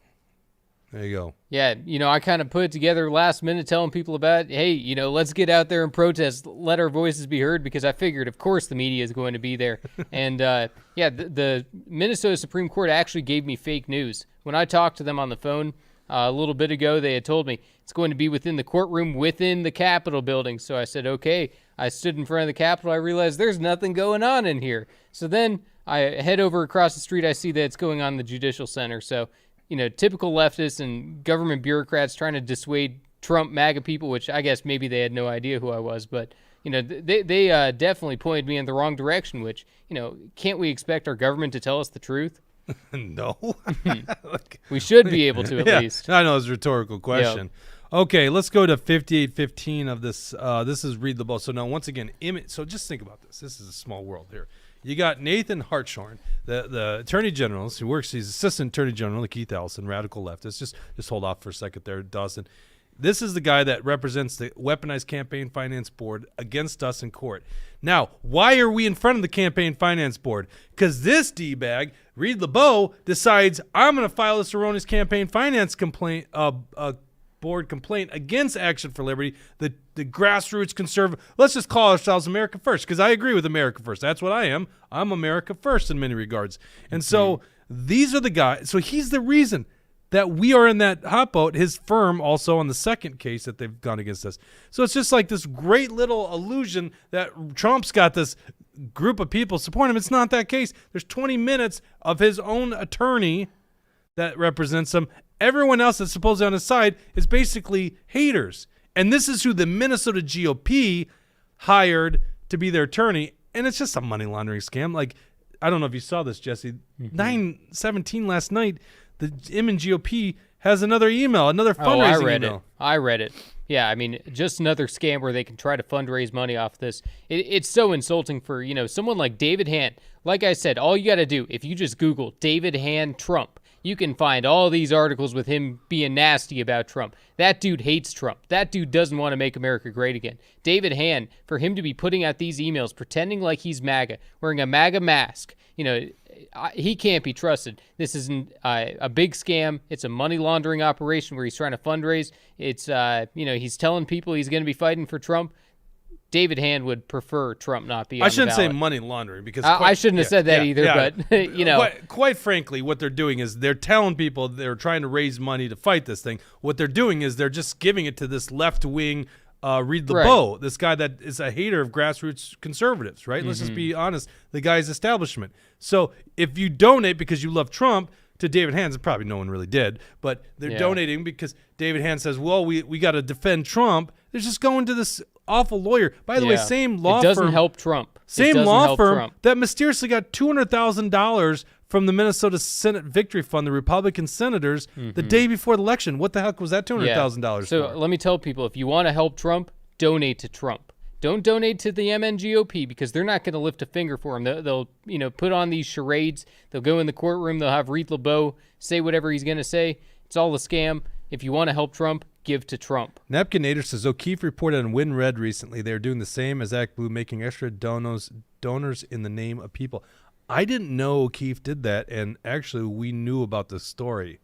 There you go. Yeah, I kind of put it together last minute telling people about, hey, let's get out there and protest, let our voices be heard, because I figured, of course, the media is going to be there. And, the Minnesota Supreme Court actually gave me fake news. When I talked to them on the phone a little bit ago, they had told me it's going to be within the courtroom within the Capitol building. So I said, okay. I stood in front of the Capitol. I realized there's nothing going on in here. So then I head over across the street. I see that it's going on in the Judicial Center. So, typical leftists and government bureaucrats trying to dissuade Trump MAGA people, which I guess maybe they had no idea who I was, but they definitely pointed me in the wrong direction, which, can't we expect our government to tell us the truth? No. We should be able to at least. I know it's a rhetorical question. Yep. Okay, let's go to 5815 of this. This is Read the Ball. So now, once again, so just think about this. This is a small world here. You got Nathan Hartshorn, the Attorney General, who works, he's Assistant Attorney General, Keith Ellison, radical leftist. Just hold off for a second there, Dawson. This is the guy that represents the Weaponized Campaign Finance Board against us in court. Now, why are we in front of the Campaign Finance Board? Because this D-bag, Reed LeBeau, decides I'm going to file this erroneous campaign finance complaint, board complaint against Action for Liberty, the grassroots conservative. Let's just call ourselves America First, because I agree with America First. That's what I am. I'm America First in many regards. And so these are the guys. So he's the reason that we are in that hot boat. His firm also on the second case that they've gone against us. So it's just like this great little illusion that Trump's got this group of people supporting him. It's not that case. There's 20 minutes of his own attorney that represents him. Everyone else that's supposedly on his side is basically haters. And this is who the Minnesota GOP hired to be their attorney. And it's just a money laundering scam. Like, I don't know if you saw this, Jesse. 9/17 last night, the Inman GOP has another email, another fundraising email. I read it. Yeah, I mean, just another scam where they can try to fundraise money off this. It's so insulting for, someone like David Hand. Like I said, all you got to do, if you just Google David Hand Trump, you can find all these articles with him being nasty about Trump. That dude hates Trump. That dude doesn't want to make America great again. David Hand, for him to be putting out these emails, pretending like he's MAGA, wearing a MAGA mask, he can't be trusted. This isn't a big scam. It's a money laundering operation where he's trying to fundraise. It's, he's telling people he's going to be fighting for Trump. David Hand would prefer Trump not be on I shouldn't the say ballot. money laundering because I shouldn't have said that either, but, you know. Quite frankly, what they're doing is they're telling people they're trying to raise money to fight this thing. What they're doing is they're just giving it to this left-wing Reed LeBeau, this guy that is a hater of grassroots conservatives, right? Let's just be honest. The guy's establishment. So if you donate because you love Trump to David Hand, probably no one really did, but they're donating because David Hand says, well, we got to defend Trump. They're just going to this awful lawyer. By the way, same law firm. It doesn't help Trump. Same law firm that mysteriously got $200,000 from the Minnesota Senate Victory Fund, the Republican senators, the day before the election. What the heck was that $200,000 So for? let me tell people, if you want to help Trump, donate to Trump. Don't donate to the MNGOP because they're not going to lift a finger for him. They'll put on these charades. They'll go in the courtroom. They'll have Reed LeBeau say whatever he's going to say. It's all a scam. If you want to help Trump, give to Trump. Napkinator says O'Keefe reported on WinRed recently. They're doing the same as Act Blue, making extra donors in the name of people. I didn't know O'Keefe did that, and actually we knew about the story.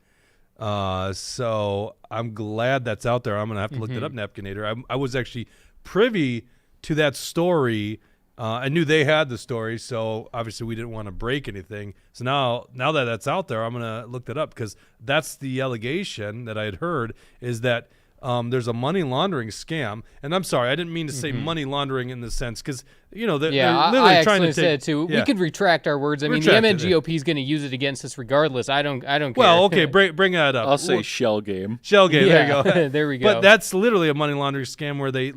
So I'm glad that's out there. I'm going to have to look that up, Napkinator. I was actually privy to that story. I knew they had the story, so obviously we didn't want to break anything. So now that that's out there, I'm going to look that up because that's the allegation that I had heard is that there's a money laundering scam. And I'm sorry, I didn't mean to say money laundering in the sense because, they're literally I trying to said it too. Yeah. We could retract our words. I mean, the MNGOP is going to use it against us regardless. I don't care. Well, okay, bring that up. I'll say shell game. Shell game, there you go. There we go. But that's literally a money laundering scam where they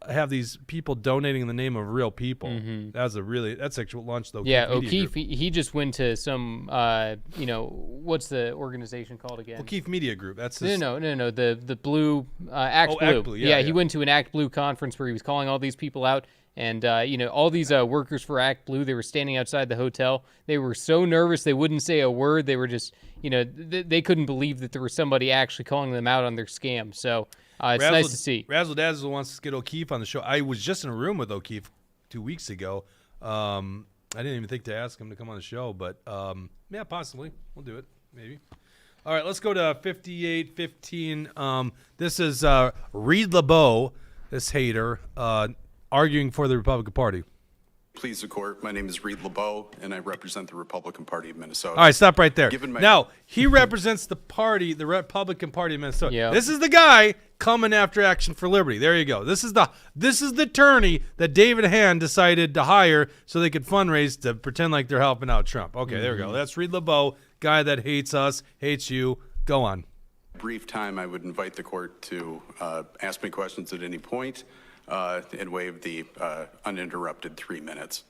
have these people donating in the name of real people. That's actually what launched the O'Keefe Media O'Keefe, Group. he just went to some, what's the organization called again? O'Keefe Media Group. That's No, the Blue, Act Blue. Act Blue, yeah. He went to an Act Blue conference where he was calling all these people out. And, all these workers for Act Blue, they were standing outside the hotel. They were so nervous they wouldn't say a word. They were just, they couldn't believe that there was somebody actually calling them out on their scam. So it's nice to see. Razzle Dazzle wants to get O'Keefe on the show. I was just in a room with O'Keefe 2 weeks ago. I didn't even think to ask him to come on the show, but yeah, possibly. We'll do it, maybe. All right, let's go to 5815. This is Reed LeBeau, this hater, arguing for the Republican Party. Please the court. My name is Reed LeBeau, and I represent the Republican Party of Minnesota. All right, stop right there. Given my- Now, he represents the Republican Party of Minnesota. Yeah. This is the guy coming after Action for Liberty. There you go. This is the attorney that David Hand decided to hire so they could fundraise to pretend like they're helping out Trump. Okay, there we go. That's Reed LeBeau, guy that hates us, hates you. Go on. Brief time, I would invite the court to ask me questions at any point. And waive the uninterrupted 3 minutes.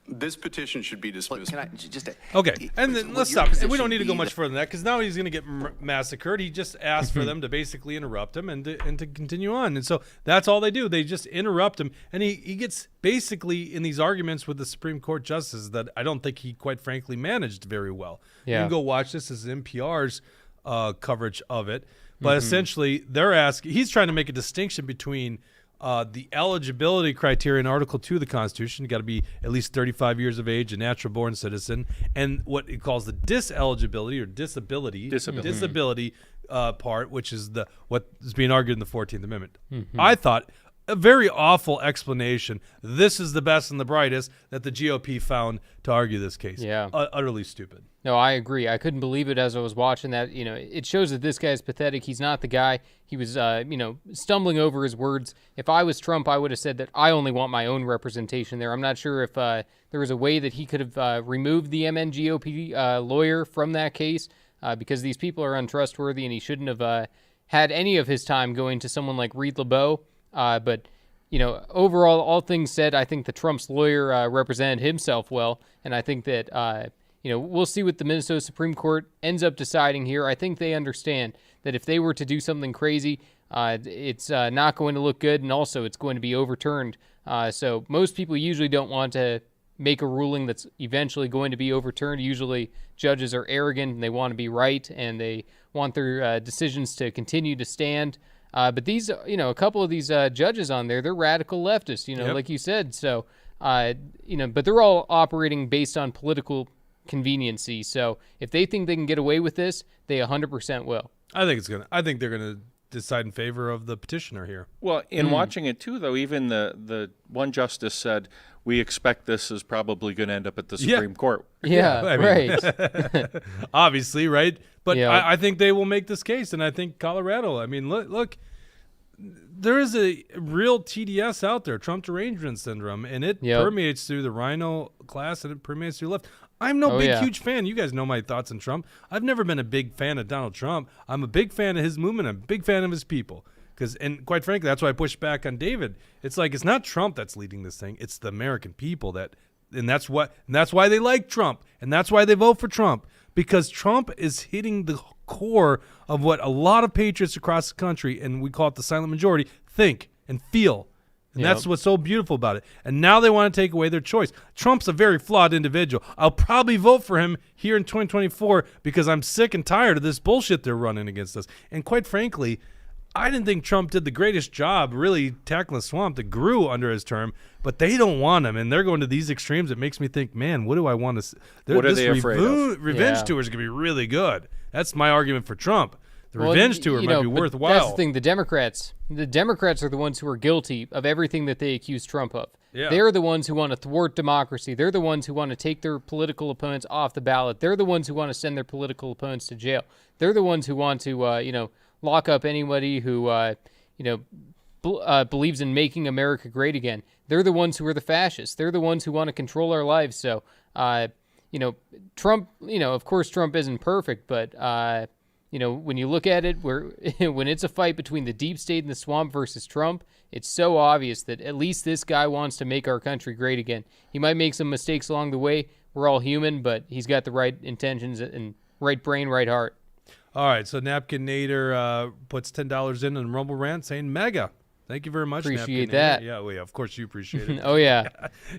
This petition should be dismissed. Can I just Okay, and then let's stop. And we don't need to go much further than that because now he's going to get massacred. He just asked for them to basically interrupt him and to continue on. And so that's all they do. They just interrupt him. And he gets basically in these arguments with the Supreme Court justices that I don't think he quite frankly managed very well. You can go watch this as NPR's coverage of it. But essentially, he's trying to make a distinction between the eligibility criteria in Article 2 of the Constitution. You got to be at least 35 years of age, a natural-born citizen, and what he calls the diseligibility or disability part, which is what is being argued in the 14th Amendment. I thought a very awful explanation. This is the best and the brightest that the GOP found to argue this case. Yeah. Utterly stupid. No, I agree. I couldn't believe it as I was watching that. It shows that this guy is pathetic. He's not the guy. He was, stumbling over his words. If I was Trump, I would have said that I only want my own representation there. I'm not sure if there was a way that he could have removed the MNGOP lawyer from that case because these people are untrustworthy and he shouldn't have had any of his time going to someone like Reed LeBeau. But overall, all things said, I think the Trump's lawyer represented himself well, and I think that we'll see what the Minnesota Supreme Court ends up deciding here. I think they understand that if they were to do something crazy, it's not going to look good, and also it's going to be overturned. So most people usually don't want to make a ruling that's eventually going to be overturned. Usually judges are arrogant, and they want to be right, and they want their decisions to continue to stand. But these, a couple of these judges on there, they're radical leftists, like you said. So, but they're all operating based on political conveniency. So if they think they can get away with this, they 100% will. I think they're gonna decide in favor of the petitioner here. Well, in watching it too, though, even the one justice said, we expect this is probably going to end up at the Supreme Court. Yeah, I mean, right. Obviously, right? But Yeah. I think they will make this case, and I think Colorado. I mean, look, there is a real TDS out there, Trump derangement syndrome, and it permeates through the Rhino class, and it permeates through the left. I'm no huge fan. You guys know my thoughts on Trump. I've never been a big fan of Donald Trump. I'm a big fan of his movement. I'm a big fan of his people. And quite frankly, that's why I push back on David. It's like it's not Trump that's leading this thing. It's the American people and that's why they like Trump, and that's why they vote for Trump, because Trump is hitting the core of what a lot of patriots across the country, and we call it the silent majority, think and feel. And that's what's so beautiful about it. And now they want to take away their choice. Trump's a very flawed individual. I'll probably vote for him here in 2024 because I'm sick and tired of this bullshit they're running against us. And quite frankly, I didn't think Trump did the greatest job really tackling the swamp that grew under his term, but they don't want him, and they're going to these extremes. It makes me think, man, what do I want to What are they afraid of? Revenge tour is going to be really good. That's my argument for Trump. The revenge tour might be worthwhile. That's the thing. The Democrats are the ones who are guilty of everything that they accuse Trump of. Yeah. They're the ones who want to thwart democracy. They're the ones who want to take their political opponents off the ballot. They're the ones who want to send their political opponents to jail. They're the ones who want to, lock up anybody who, believes in making America great again. They're the ones who are the fascists. They're the ones who want to control our lives. So, Trump, of course Trump isn't perfect, but, when you look at it, when it's a fight between the deep state and the swamp versus Trump, it's so obvious that at least this guy wants to make our country great again. He might make some mistakes along the way. We're all human, but he's got the right intentions and right brain, right heart. All right, so Napkin Nader puts $10 in on Rumble Rant saying mega. Thank you very much. Appreciate Napkin that. Nader. Yeah, well, yeah, of course you appreciate it. Oh yeah.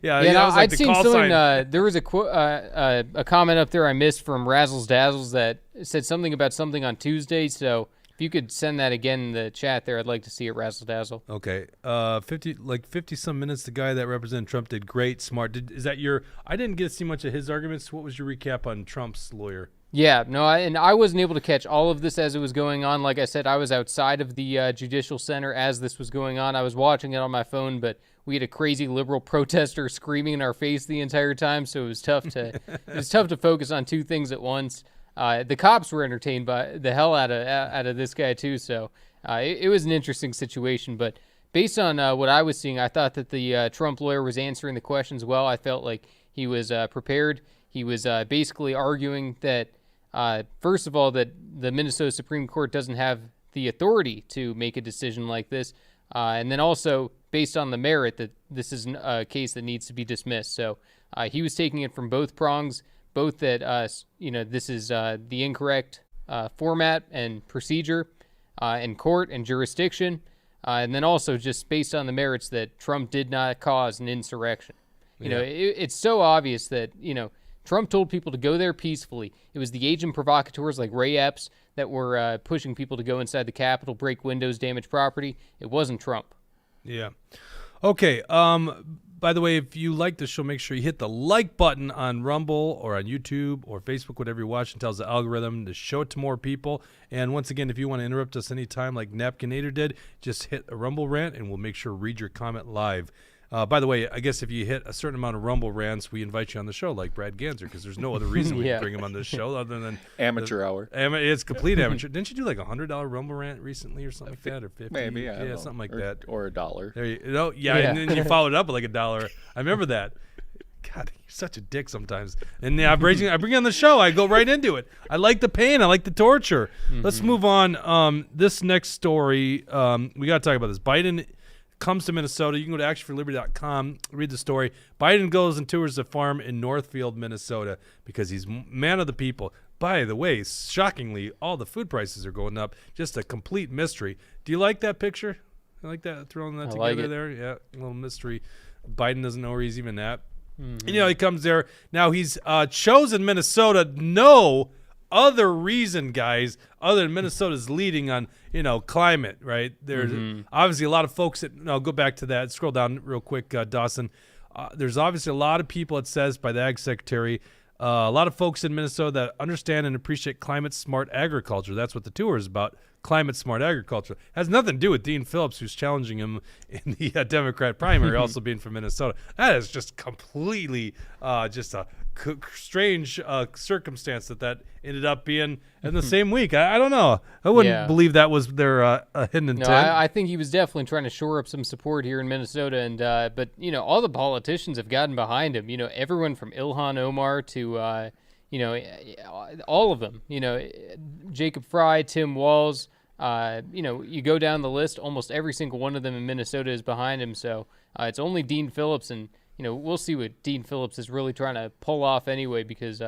yeah. Yeah, That was like I'd the seen call something. sign. There was a comment up there I missed from Razzles Dazzles that said something about something on Tuesday. So if you could send that again in the chat there, I'd like to see it. Razzle Dazzle. Okay. 50 some minutes. The guy that represented Trump did great, smart. Is that your? I didn't get to see much of his arguments. What was your recap on Trump's lawyer? Yeah, no, I wasn't able to catch all of this as it was going on. Like I said, I was outside of the Judicial Center as this was going on. I was watching it on my phone, but we had a crazy liberal protester screaming in our face the entire time, so it was tough to focus on two things at once. The cops were entertained by the hell out of this guy too, so it was an interesting situation. But based on what I was seeing, I thought that the Trump lawyer was answering the questions well. I felt like he was prepared. He was basically arguing that. First of all, that the Minnesota Supreme Court doesn't have the authority to make a decision like this. And then also, based on the merit, that this is a case that needs to be dismissed. So he was taking it from both prongs, both that, this is the incorrect format and procedure in court and jurisdiction. And then also just based on the merits that Trump did not cause an insurrection. It's so obvious that, Trump told people to go there peacefully. It was the agent provocateurs like Ray Epps that were pushing people to go inside the Capitol, break windows, damage property. It wasn't Trump. Yeah. Okay. By the way, if you like this show, make sure you hit the like button on Rumble or on YouTube or Facebook, whatever you watch, and tells the algorithm to show it to more people. And once again, if you want to interrupt us anytime like Napkinator did, just hit a Rumble rant and we'll make sure to read your comment live. By the way, I guess if you hit a certain amount of Rumble rants, we invite you on the show like Brad Ganser, because there's no other reason we can bring him on this show other than amateur hour. It's complete amateur. Didn't you do like $100 Rumble rant recently or something like that, or 50? Maybe, yeah, something like that, or $1. There you know, and then you followed it up with like $1. I remember that. God, you're such a dick sometimes. And I bring you on the show. I go right into it. I like the pain. I like the torture. Mm-hmm. Let's move on. This next story, we got to talk about this. Biden comes to Minnesota. You can go to actionforliberty.com, read the story. Biden goes and tours a farm in Northfield, Minnesota, because he's man of the people. By the way, shockingly, all the food prices are going up. Just a complete mystery. Do you like that picture? I like that, throwing that together there. Yeah, a little mystery. Biden doesn't know where he's even at. Mm-hmm. He comes there. Now he's chosen Minnesota. No other reason, guys, other than Minnesota's leading on, climate, right? There's obviously a lot of folks that, go back to that. Scroll down real quick, Dawson. There's obviously a lot of people, it says by the Ag Secretary, A lot of folks in Minnesota that understand and appreciate climate-smart agriculture. That's what the tour is about, climate-smart agriculture. Has nothing to do with Dean Phillips, who's challenging him in the Democrat primary, also being from Minnesota. That is just completely just a strange circumstance that ended up being in the same week. I don't know. I wouldn't believe that was their hidden intent. No, I think he was definitely trying to shore up some support here in Minnesota. And but, all the politicians have gotten behind him. Everyone from Ilhan Omar to, all of them. Jacob Fry, Tim Walz. You go down the list, almost every single one of them in Minnesota is behind him. So it's only Dean Phillips, and we'll see what Dean Phillips is really trying to pull off anyway, because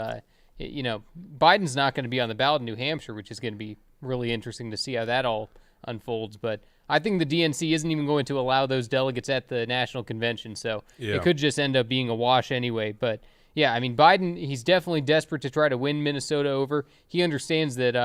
Biden's not going to be on the ballot in New Hampshire, which is going to be really interesting to see how that all unfolds. But I think the DNC isn't even going to allow those delegates at the national convention, so it could just end up being a wash anyway. But yeah, I mean, Biden, he's definitely desperate to try to win Minnesota over. He understands that,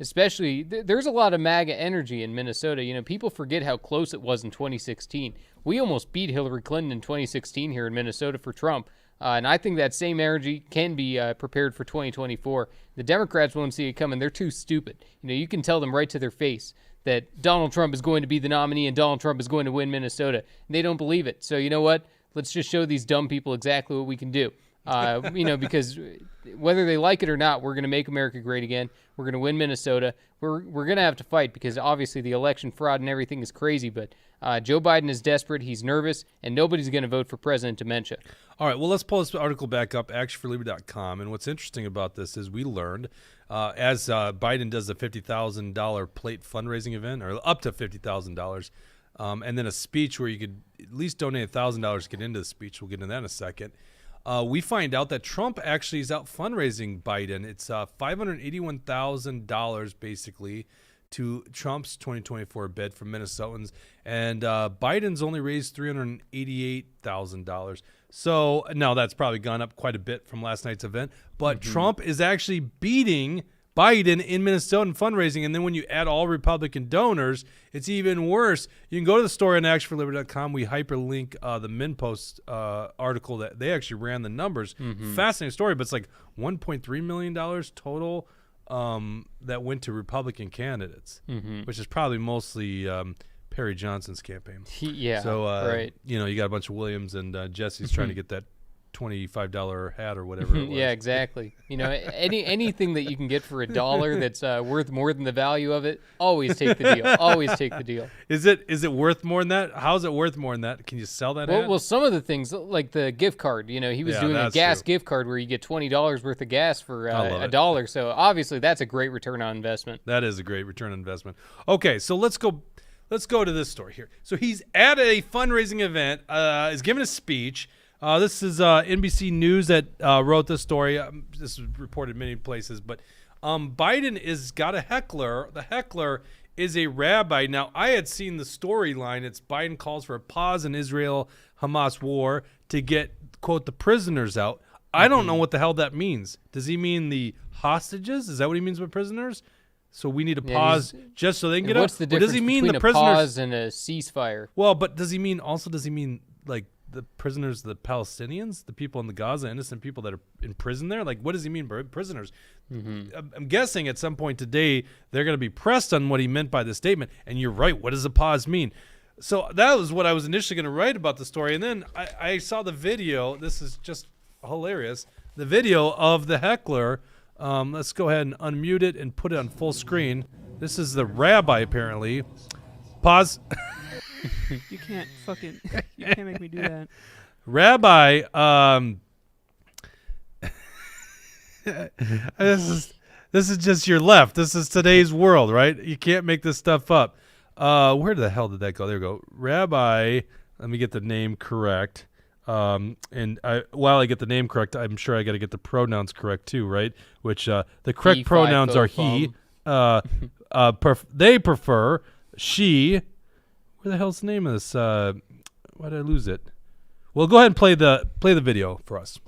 especially there's a lot of MAGA energy in Minnesota. People forget how close it was in 2016. We almost beat Hillary Clinton in 2016 here in Minnesota for Trump. And I think that same energy can be prepared for 2024. The Democrats won't see it coming. They're too stupid. You can tell them right to their face that Donald Trump is going to be the nominee and Donald Trump is going to win Minnesota. And they don't believe it. So you know what? Let's just show these dumb people exactly what we can do. Because whether they like it or not, we're going to make America great again. We're going to win Minnesota. We're going to have to fight, because obviously the election fraud and everything is crazy. But Joe Biden is desperate. He's nervous, and nobody's going to vote for President Dementia. All right, well, let's pull this article back up, actionforliberty.com. And what's interesting about this is we learned, as Biden does a $50,000 plate fundraising event, or up to $50,000, and then a speech where you could at least donate $1,000 to get into the speech. We'll get into that in a second. We find out that Trump actually is out fundraising Biden. It's $581,000 basically to Trump's 2024 bid from Minnesotans, and Biden's only raised $388,000. So now that's probably gone up quite a bit from last night's event, but Trump is actually beating Biden in Minnesota fundraising, and then when you add all Republican donors, it's even worse. You can go to the story on actionforliberty.com. We hyperlink the MinPost article that they actually ran the numbers. Fascinating story, but it's like $1.3 million total that went to Republican candidates, which is probably mostly Perry Johnson's campaign. So, right. You got a bunch of Williams, and Jesse's trying to get that $25 hat or whatever it was. Yeah, exactly. Anything that you can get for $1 that's worth more than the value of it, always take the deal. Always take the deal. Is it worth more than that? How is it worth more than that? Can you sell that hat? Well, some of the things, like the gift card, he was doing a gas gift card where you get $20 worth of gas for $1. So obviously that's a great return on investment. That is a great return on investment. Okay, so let's go to this story here. So he's at a fundraising event, is giving a speech. This is NBC News that wrote this story. This is reported many places, but Biden is got a heckler. The heckler is a rabbi. Now, I had seen the storyline. It's Biden calls for a pause in Israel-Hamas war to get, quote, the prisoners out. I don't know what the hell that means. Does he mean the hostages? Is that what he means by prisoners? So we need to pause just so they can get out? What's the difference between a pause and a ceasefire? Well, but does he mean like the prisoners, the Palestinians, the people in the Gaza, innocent people that are in prison there? Like, what does he mean by prisoners? I'm guessing at some point today they're going to be pressed on what he meant by the statement. And you're right. What does a pause mean? So that was what I was initially going to write about the story. And then I saw the video. This is just hilarious. The video of the heckler. Let's go ahead and unmute it and put it on full screen. This is the rabbi, apparently. Pause. You can't make me do that. Rabbi, this is just your left. This is today's world, right? You can't make this stuff up. Where the hell did that go? There we go. Rabbi, let me get the name correct. And while I get the name correct, I'm sure I got to get the pronouns correct too, right? Which the correct pronouns are he. They prefer she. Where the hell's the name of this? Why did I lose it? Well, go ahead and play the video for us.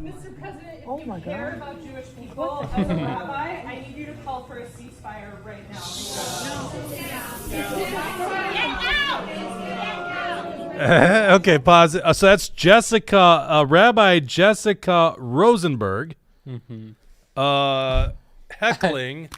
Mr. President, if you care about Jewish people as a rabbi, I need you to call for a ceasefire right now. No. Get out! Get out! Okay, pause. So that's Jessica, Rabbi Jessica Rosenberg. Heckling.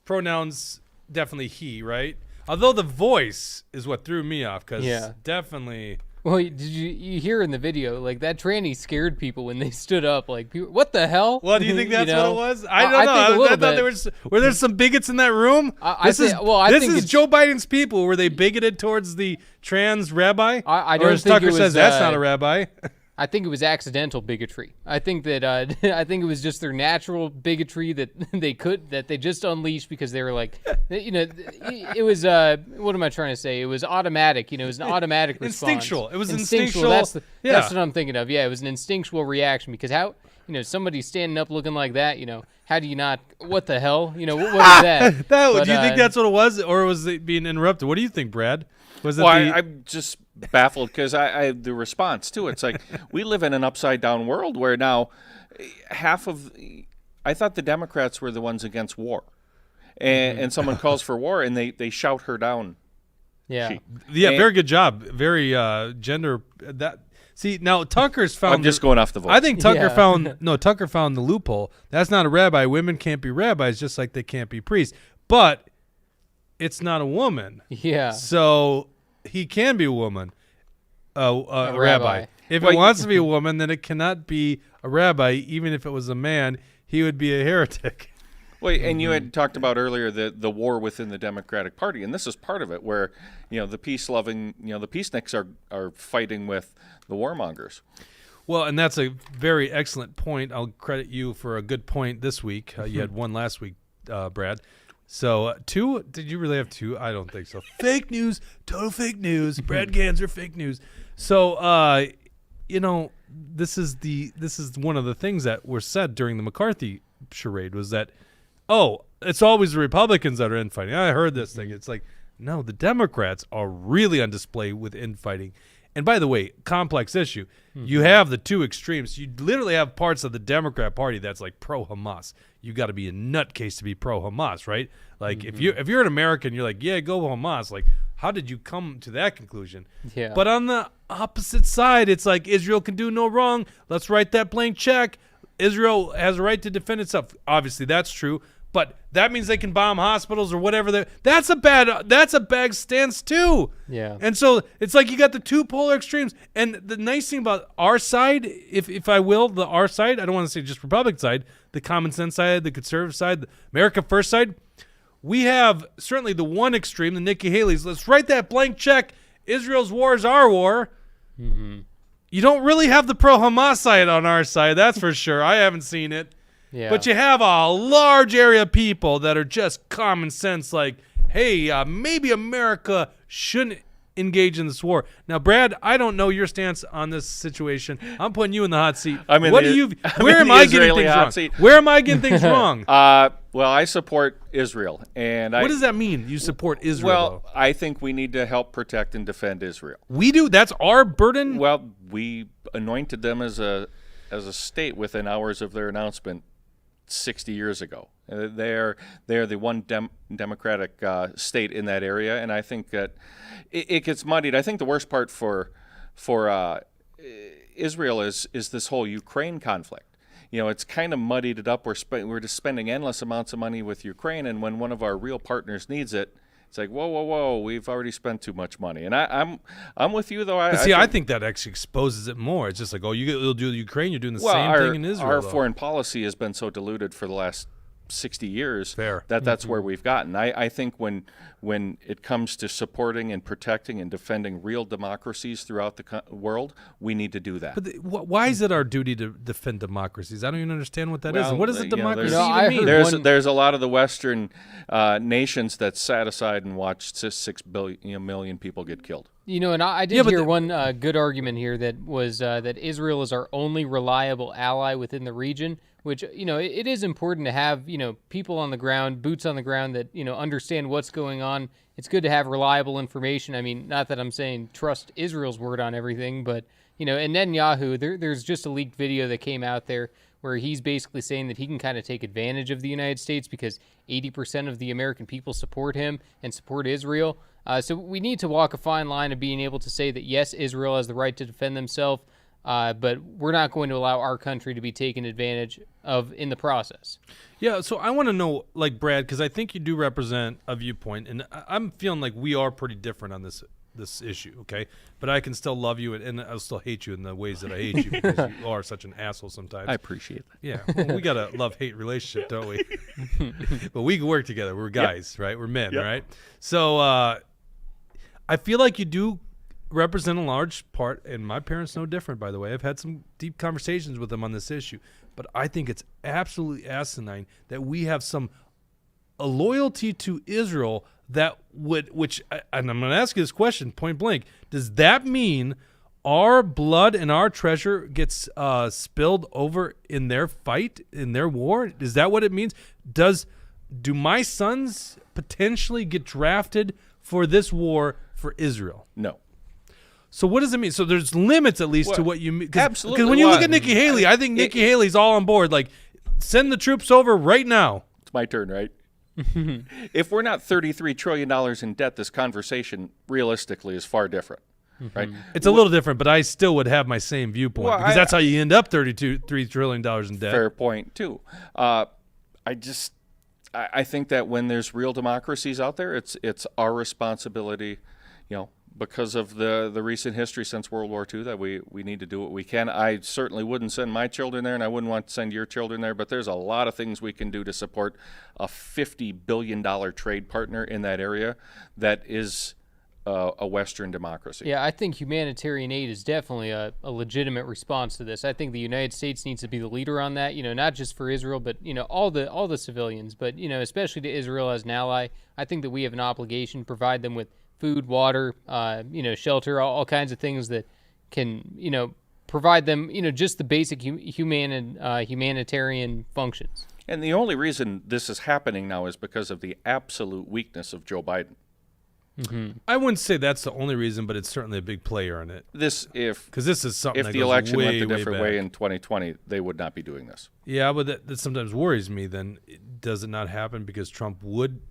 Pronouns definitely he, right? Although the voice is what threw me off, because definitely. Well, did you hear in the video, like, that tranny scared people when they stood up, like, people, what the hell? Well, do you think that's what it was? I don't know. I thought were there some bigots in that room? This is Joe Biden's people. Were they bigoted towards the trans rabbi? I don't think Tucker it was, says that's not a rabbi. I think it was accidental bigotry. I think that I think it was just their natural bigotry that they just unleashed because they were like, it was what am I trying to say? It was automatic. It was an automatic response. Instinctual. It was instinctual. That's what I'm thinking of. Yeah, it was an instinctual reaction because how somebody standing up looking like that. How do you not? What the hell? What was that? Do you think that's what it was, or was it being interrupted? What do you think, Brad? Was it? I'm just baffled because I the response to it's like we live in an upside down world where now I thought the Democrats were the ones against war, and someone calls for war and they shout her down. Yeah, very good job. Very gender that. See, now Tucker's found. I'm just going off the voice. I think Tucker Tucker found the loophole. That's not a rabbi. Women can't be rabbis, just like they can't be priests. But it's not a woman. Yeah. So he can be a woman, a rabbi. If it wants to be a woman, then it cannot be a rabbi. Even if it was a man, he would be a heretic. Well, and you had talked about earlier the war within the Democratic Party, and this is part of it, where the peace-loving, the peaceniks are fighting with the warmongers. Well, and that's a very excellent point. I'll credit you for a good point this week. You had one last week, Brad. So two? Did you really have two? I don't think so. Fake news, total fake news. Brad Ganser, fake news. So, this is one of the things that were said during the McCarthy charade was that, it's always the Republicans that are infighting. I heard this thing. It's like, no, the Democrats are really on display with infighting. And by the way, complex issue. You have the two extremes. You literally have parts of the Democrat Party that's like pro-Hamas. You got to be a nutcase to be pro-Hamas, right? Like if you're an American, you're like, yeah, go Hamas. Like, how did you come to that conclusion? Yeah. But on the opposite side, it's like Israel can do no wrong. Let's write that blank check. Israel has a right to defend itself. Obviously, that's true. But that means they can bomb hospitals or whatever. That's a bad stance too. Yeah. And so it's like you got the two polar extremes. And the nice thing about our side, if I will, our side, I don't want to say just Republican side, the common sense side, the conservative side, the America First side, we have certainly the one extreme, the Nikki Haley's. Let's write that blank check. Israel's war is our war. Mm-hmm. You don't really have the pro-Hamas side on our side, that's for sure. I haven't seen it. Yeah. But you have a large area of people that are just common sense, like, hey, maybe America shouldn't engage in this war. Now, Brad, I don't know your stance on this situation. I'm putting you in the hot seat. Where am I getting things wrong? Where am I getting things wrong? Well, I support Israel, and what does that mean? You support Israel? Well, I think we need to help protect and defend Israel. We do. That's our burden. Well, we anointed them as a state within hours of their announcement 60 years ago. They are the one democratic state in that area, and I think that it gets muddied. I think the worst part for Israel is this whole Ukraine conflict. It's kind of muddied it up. We're just spending endless amounts of money with Ukraine, and when one of our real partners needs it, it's like, whoa, we've already spent too much money. And I'm with you, though. I think that actually exposes it more. It's just like, you'll do Ukraine, you're doing the same thing in Israel. Our foreign policy has been so diluted for the last 60 years that's where we've gotten. I think when it comes to supporting and protecting and defending real democracies throughout the world, we need to do that. But why is it our duty to defend democracies? I don't even understand what that is. And what does a democracy even mean? There's a lot of the Western nations that sat aside and watched 6 million people get killed. And I did hear one good argument here that was that Israel is our only reliable ally within the region, which, it is important to have, people on the ground, boots on the ground that, understand what's going on. It's good to have reliable information. I mean, not that I'm saying trust Israel's word on everything, but, and Netanyahu, there's just a leaked video that came out there where he's basically saying that he can kind of take advantage of the United States because 80% of the American people support him and support Israel. So we need to walk a fine line of being able to say that, yes, Israel has the right to defend themselves, but we're not going to allow our country to be taken advantage of in the process. Yeah, so I want to know, like, Brad, because I think you do represent a viewpoint, and I'm feeling like we are pretty different on this issue, okay? But I can still love you, and I'll still hate you in the ways that I hate you because you are such an asshole sometimes. I appreciate that. Yeah, well, we got a love-hate relationship, don't we? But we can work together. We're guys, right? We're men, right? So I feel like you do represent a large part, and my parents no different, by the way. I've had some deep conversations with them on this issue, but I think it's absolutely asinine that we have a loyalty to Israel that and I'm going to ask you this question point blank, does that mean our blood and our treasure gets spilled over in their fight, in their war? Is that what it means? Do my sons potentially get drafted for this war for Israel? No. So what does it mean? So there's limits at least to what you mean. Absolutely. Because when you look at Nikki Haley, I think Nikki Haley's all on board. Like, send the troops over right now. It's my turn, right? If we're not $33 trillion in debt, this conversation realistically is far different, right? It's a little different, but I still would have my same viewpoint because that's how you end up $3 trillion in debt. Fair point, too. I think that when there's real democracies out there, it's our responsibility, because of the recent history since World War II, that we need to do what we can. I certainly wouldn't send my children there, and I wouldn't want to send your children there, but there's a lot of things we can do to support a $50 billion trade partner in that area that is a Western democracy. Yeah, I think humanitarian aid is definitely a legitimate response to this. I think the United States needs to be the leader on that, not just for Israel, but, all the civilians, but, especially to Israel as an ally. I think that we have an obligation to provide them with food, water, shelter, all kinds of things that can, provide them, just the basic humanitarian functions. And the only reason this is happening now is because of the absolute weakness of Joe Biden. Mm-hmm. I wouldn't say that's the only reason, but it's certainly a big player in it. Because this is something. If the election went a different way in 2020, they would not be doing this. Yeah, but that sometimes worries me. Then does it not happen because Trump would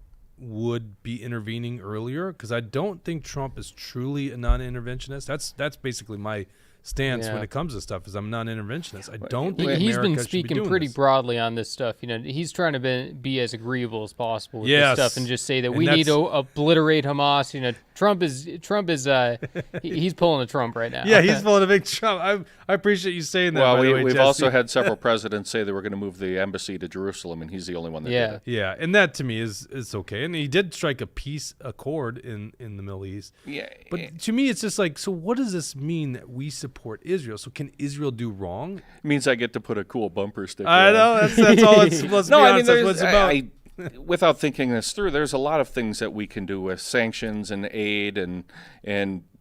be intervening earlier? Because I don't think Trump is truly a non-interventionist. That's basically my stance when it comes to stuff. Is I'm a non-interventionist. I don't think he's America been should be speaking doing pretty this. broadly on this stuff. He's trying to be as agreeable as possible with this stuff and just say that we need to obliterate Hamas. Trump is he's pulling a Trump right now. Yeah, he's pulling a big Trump. I appreciate you saying that. Well, by the way, we've Jesse. also had several presidents say they were going to move the embassy to Jerusalem, and he's the only one that did it. Yeah, and that to me is okay. And he did strike a peace accord in the Middle East. Yeah, but to me, it's just like, so what does this mean that we support Israel? So can Israel do wrong? It means I get to put a cool bumper sticker. I know that's all it's. Let's be honest, that's what it's about. Without thinking this through, there's a lot of things that we can do with sanctions and aid and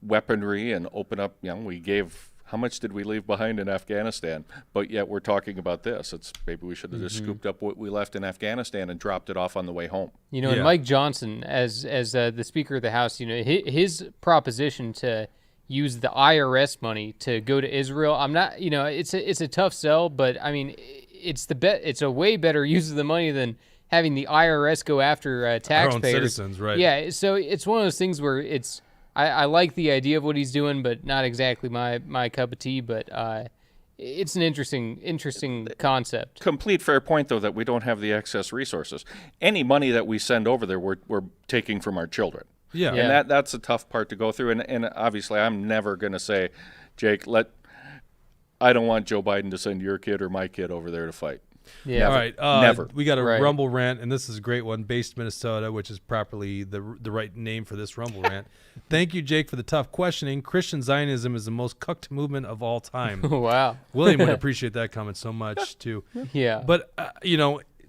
weaponry and open up. We gave. How much did we leave behind in Afghanistan? But yet we're talking about this. Maybe we should have just scooped up what we left in Afghanistan and dropped it off on the way home. And Mike Johnson, as the Speaker of the House, his proposition to use the IRS money to go to Israel, I'm not, it's a tough sell, but I mean, it's a way better use of the money than having the IRS go after taxpayers. Our own citizens, right? Yeah, so it's one of those things where I like the idea of what he's doing, but not exactly my cup of tea. But it's an interesting concept. Complete fair point, though, that we don't have the excess resources. Any money that we send over there, we're taking from our children. Yeah. And that's a tough part to go through. And obviously, I'm never going to say, Jake, I don't want Joe Biden to send your kid or my kid over there to fight. Yeah. All right. Never. We got a Rumble rant, and this is a great one. Based Minnesota, which is properly the right name for this Rumble rant. Thank you, Jake, for the tough questioning. Christian Zionism is the most cucked movement of all time. Wow. William would appreciate that comment so much too. Yeah. But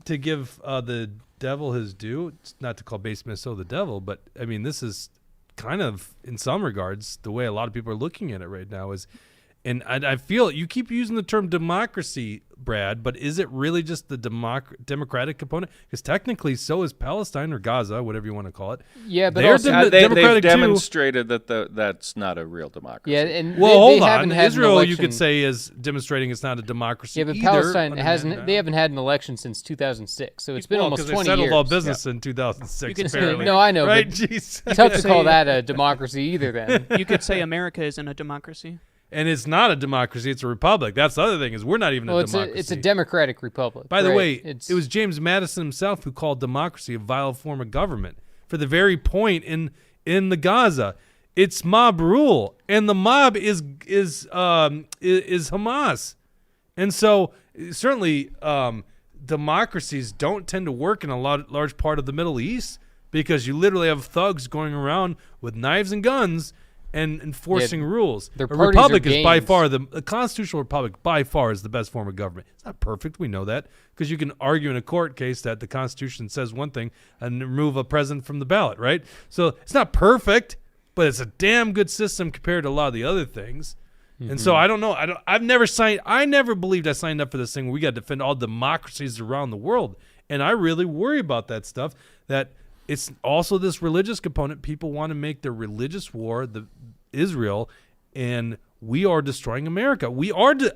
to give the devil his due, it's not to call Based Minnesota the devil, but I mean this is kind of in some regards the way a lot of people are looking at it right now. Is And I feel you keep using the term democracy, Brad, but is it really just the democratic component? Because technically, so is Palestine or Gaza, whatever you want to call it. Yeah, but they're also democratic they've too. demonstrated that's not a real democracy. Yeah, and Well, they hold haven't on. had an Israel, you election. could say, is demonstrating it's not a democracy. Yeah, but either, Palestine under hasn't. Netanyahu. They haven't had an election since 2006, so it's been almost 20 they settled years. all business in 2006. You could say- apparently. No, I know, right? but Jeez. Tough to say- call that a democracy either. Then You could say America isn't a democracy. And it's not a democracy; it's a republic. That's the other thing is we're not even a democracy. it's a democratic republic. By the right? way, it was James Madison himself who called democracy a vile form of government for the very point in the Gaza. It's mob rule, and the mob is Hamas, and so certainly democracies don't tend to work in a large part of the Middle East because you literally have thugs going around with knives and guns and enforcing rules. their A parties republic are is by gangs. far the constitutional republic by far is the best form of government. It's not perfect, we know that, because you can argue in a court case that the Constitution says one thing and remove a president from the ballot, right? So it's not perfect, but it's a damn good system compared to a lot of the other things. And so I don't know. I never believed I signed up for this thing where we got to defend all democracies around the world. And I really worry about that stuff, that it's also this religious component. People want to make their religious war, Israel, and we are destroying America.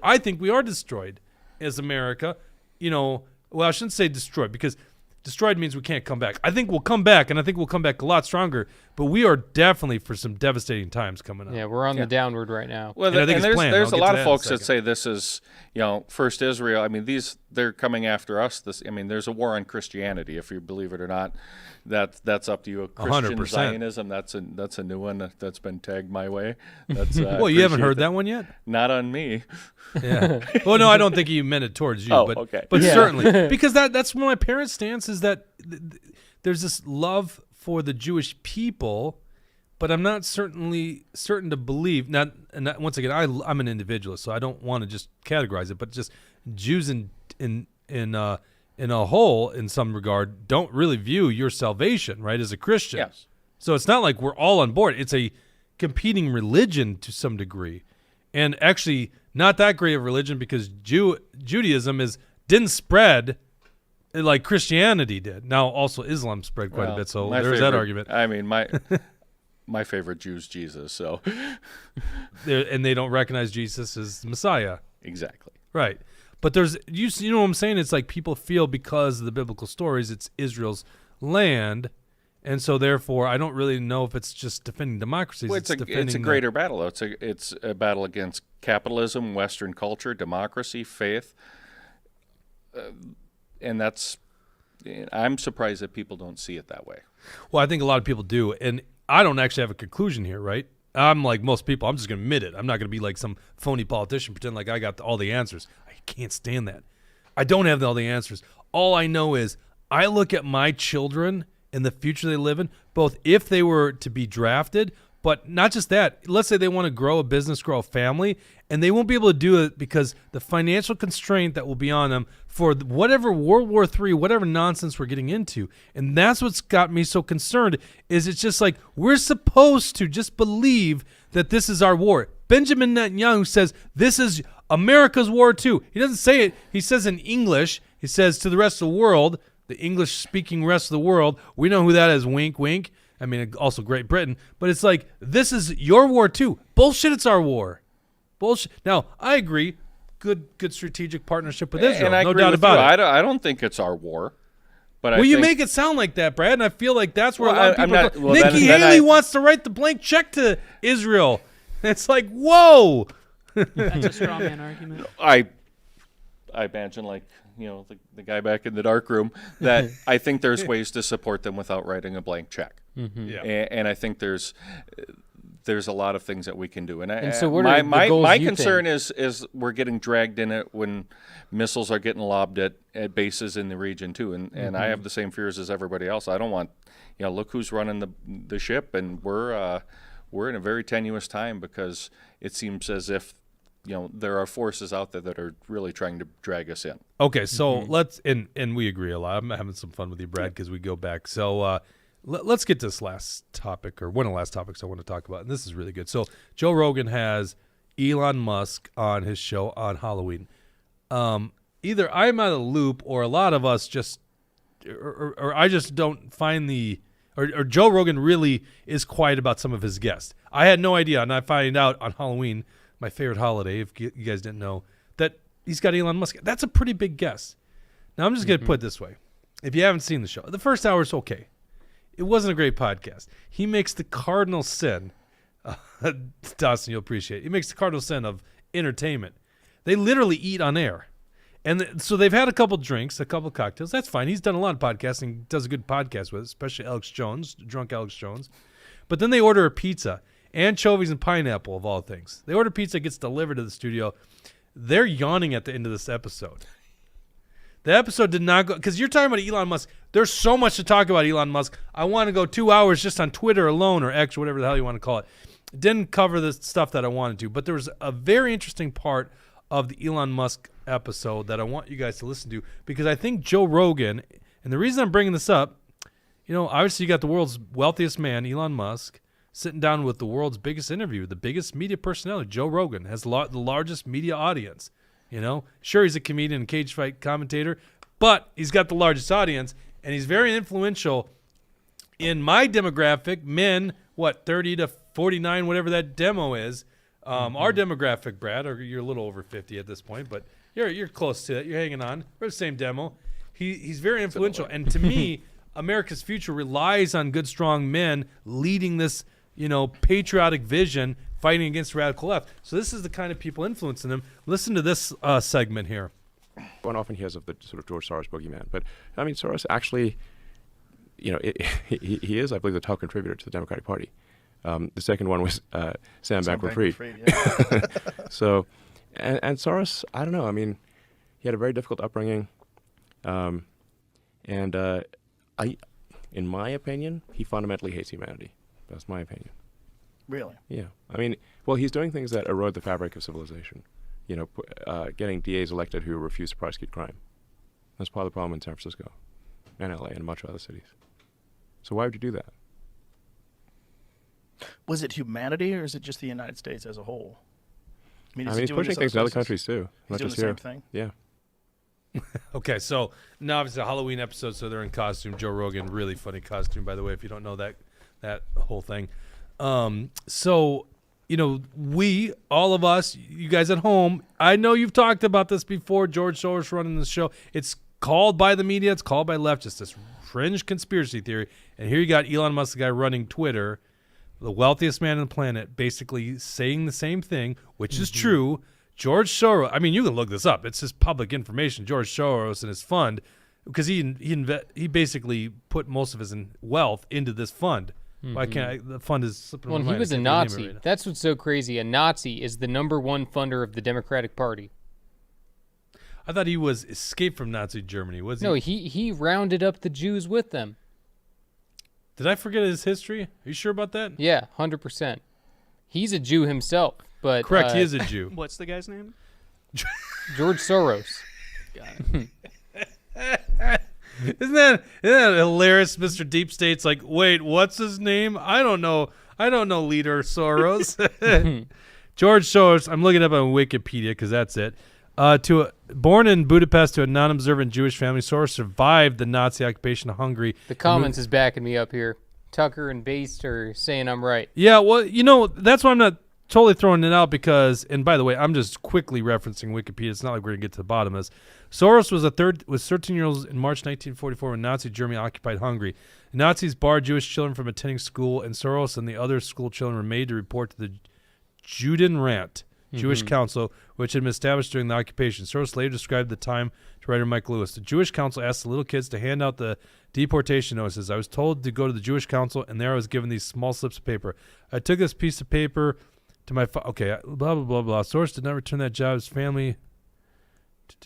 I think we are destroyed as America. Well, I shouldn't say destroyed, because destroyed means we can't come back. I think we'll come back, and I think we'll come back a lot stronger. But we are definitely for some devastating times coming up. Yeah, we're on the downward right now. Well, And I think it's planned. there's I'll a get lot to of that in a folks that second. say this is, first Israel. I mean, they're coming after us. There's a war on Christianity, if you believe it or not. That's up to you. Christian 100%. Zionism. That's a new one that's been tagged my way. That's Well, you haven't heard that one yet? Not on me. Yeah. Well, no, I don't think he meant it towards you. Oh, but, okay. But Yeah. certainly, because that's one of my parents' stance is that there's this love for the Jewish people, but I'm not certain to believe. Once again, I'm an individualist, so I don't want to just categorize it, but just Jews in a whole, in some regard, don't really view your salvation, right, as a Christian. Yes. So it's not like we're all on board. It's a competing religion to some degree. And actually not that great of religion, because Judaism didn't spread like Christianity did. Now also Islam spread quite a bit, so there's that argument. I mean, my favorite Jew's Jesus, so And they don't recognize Jesus as Messiah. exactly. Right. But there's you know what I'm saying? It's like people feel because of the biblical stories it's Israel's land. And so, therefore, I don't really know if it's just defending democracies. Well, it's a greater battle. It's a battle against capitalism, Western culture, democracy, faith, and I'm surprised that people don't see it that way. Well, I think a lot of people do, and I don't actually have a conclusion here, right? I'm like most people. I'm just going to admit it. I'm not going to be like some phony politician, pretend like I got all the answers. I can't stand that. I don't have all the answers. All I know is I look at my children and the future they live in, both if they were to be drafted, but not just that. Let's say they want to grow a business, grow a family, and they won't be able to do it because the financial constraint that will be on them for whatever World War III, whatever nonsense we're getting into. And that's what's got me so concerned, is it's just like we're supposed to just believe that this is our war. Benjamin Netanyahu says this is America's war too. He doesn't say it. He says in English, he says to the rest of the world, the English-speaking rest of the world, we know who that is, wink, wink. I mean, also Great Britain. But it's like, this is your war too. Bullshit, it's our war. Bullshit. Now, I agree. Good strategic partnership with Israel. And I no agree doubt with about you. it. I don't think it's our war. But You make it sound like that, Brad, and I feel like that's where a lot of I'm people not- go. well, Nikki then Haley I- wants to write the blank check to Israel. It's like, whoa. That's a straw man argument. I imagine, like, the guy back in the dark room, that I think there's ways to support them without writing a blank check. Mm-hmm. Yeah. And I think there's a lot of things that we can do. And so what are the goals my you concern think? is we're getting dragged in it when missiles are getting lobbed at bases in the region too. And I have the same fears as everybody else. I don't want, look who's running the ship, and we're in a very tenuous time because it seems as if there are forces out there that are really trying to drag us in. Okay, so let's and we agree a lot. I'm having some fun with you, Brad, because we go back. So let's get to this last topic, or one of the last topics I want to talk about, and this is really good. So Joe Rogan has Elon Musk on his show on Halloween. Either I'm out of the loop, or a lot of us just, or I just don't find or Joe Rogan really is quiet about some of his guests. I had no idea, and I find out on Halloween, my favorite holiday, if you guys didn't know, that he's got Elon Musk. That's a pretty big guest. Now, I'm just going to put it this way. If you haven't seen the show, the first hour is okay. It wasn't a great podcast. He makes the cardinal sin, Dawson, you'll appreciate it. He makes the cardinal sin of entertainment. They literally eat on air. And so they've had a couple drinks, a couple cocktails. That's fine. He's done a lot of podcasting, does a good podcast with it, especially Alex Jones, drunk Alex Jones. But then they order a pizza, anchovies and pineapple of all things. They order pizza, gets delivered to the studio. They're yawning at the end of this episode. The episode did not go, because you're talking about Elon Musk. There's so much to talk about Elon Musk. I want to go 2 hours just on Twitter alone, or X, or whatever the hell you want to call it. Didn't cover the stuff that I wanted to, but there was a very interesting part of the Elon Musk episode that I want you guys to listen to, because I think Joe Rogan, and the reason I'm bringing this up, obviously you got the world's wealthiest man, Elon Musk, sitting down with the world's biggest interview, the biggest media personality, Joe Rogan, has the largest media audience. Sure, he's a comedian and cage fight commentator, but he's got the largest audience, and he's very influential in my demographic, men, 30 to 49, whatever that demo is. Our demographic, Brad, or you're a little over 50 at this point, but you're close to it. You're hanging on. We're the same demo. He's very influential, and to me, America's future relies on good, strong men leading this, patriotic vision, fighting against radical left. So this is the kind of people influencing them. Listen to this segment here. One often hears of the sort of George Soros boogeyman, but I mean, Soros actually, he is, I believe, the top contributor to the Democratic Party. The second one was Sam Bankman-Fried. Yeah. So, and Soros, I don't know. I mean, he had a very difficult upbringing, and in my opinion, he fundamentally hates humanity. That's my opinion. Really? Yeah. I mean, well, he's doing things that erode the fabric of civilization. Getting DAs elected who refuse to prosecute crime. That's part of the problem in San Francisco and LA and much other cities. So why would you do that? Was it humanity, or is it just the United States as a whole? I mean, he's pushing things in other countries too. He's doing the same thing? Yeah. Okay, so now obviously a Halloween episode, so they're in costume. Joe Rogan, really funny costume, by the way, if you don't know that whole thing. So, we, all of us, you guys at home, I know you've talked about this before, George Soros running the show. It's called by the media, it's called by leftists, this fringe conspiracy theory. And here you got Elon Musk, the guy running Twitter, the wealthiest man on the planet, basically saying the same thing, which is true. George Soros, I mean, you can look this up. It's just public information. George Soros and his fund, because he basically put most of his wealth into this fund. Why can't the fund is slipping? Well, he was a Nazi. Right, that's what's so crazy. A Nazi is the #1 funder of the Democratic Party. I thought he was escaped from Nazi Germany. Was he? No, he rounded up the Jews with them. Did I forget his history? Are you sure about that? Yeah, 100%. He's a Jew himself, but correct, he is a Jew. What's the guy's name? George Soros. Got it. Isn't that hilarious? Mr. Deep State's like, wait, what's his name? I don't know, Leader Soros. George Soros. I'm looking up on Wikipedia because that's it. Born in Budapest to a non-observant Jewish family, Soros survived the Nazi occupation of Hungary. The comments is backing me up here. Tucker and Based are saying I'm right. Yeah, well, that's why I'm not totally throwing it out because, and by the way, I'm just quickly referencing Wikipedia. It's not like we're going to get to the bottom of this. Soros was 13 years old in March 1944 when Nazi Germany occupied Hungary. The Nazis barred Jewish children from attending school, and Soros and the other school children were made to report to the Judenrat, Jewish Council, which had been established during the occupation. Soros later described the time to writer Mike Lewis. The Jewish Council asked the little kids to hand out the deportation notices. I was told to go to the Jewish Council, and there I was given these small slips of paper. I took this piece of paper to my okay, blah, blah, blah, blah. Soros did not return that job. His family...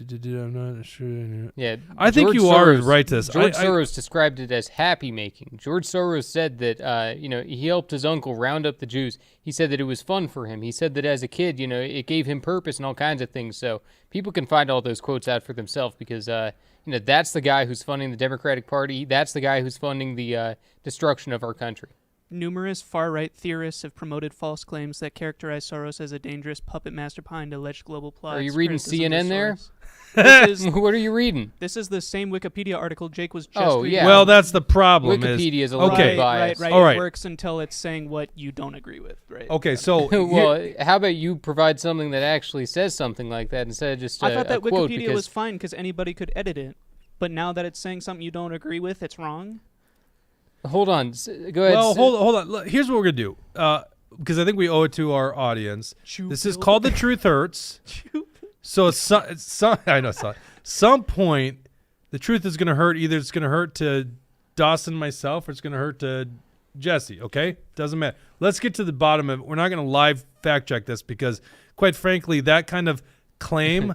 I'm not sure. Yeah, I think you are right to this. George Soros described it as happy making. George Soros said that he helped his uncle round up the Jews. He said that it was fun for him. He said that as a kid, it gave him purpose and all kinds of things. So people can find all those quotes out for themselves because that's the guy who's funding the Democratic Party. That's the guy who's funding the destruction of our country. Numerous far-right theorists have promoted false claims that characterize Soros as a dangerous puppet master behind alleged global plots. Are you reading CNN there? What are you reading? This is the same Wikipedia article Jake was just Oh, reading. yeah. Well, that's the problem. Wikipedia is a okay. little biased. Right. All right. It works until it's saying what you don't agree with, right? Okay, so Well, how about you provide something that actually says something like that instead of just I thought that a quote, Wikipedia because was fine because anybody could edit it. But now that it's saying something you don't agree with, it's wrong? Hold on. Go ahead. Well, hold on. Look, here's what we're gonna do, because I think we owe it to our audience. This is called "The Truth Hurts." So I know some point the truth is gonna hurt. Either it's gonna hurt to Dawson and myself, or it's gonna hurt to Jesse. Okay, doesn't matter. Let's get to the bottom of it. We're not gonna live fact check this because, quite frankly, that kind of claim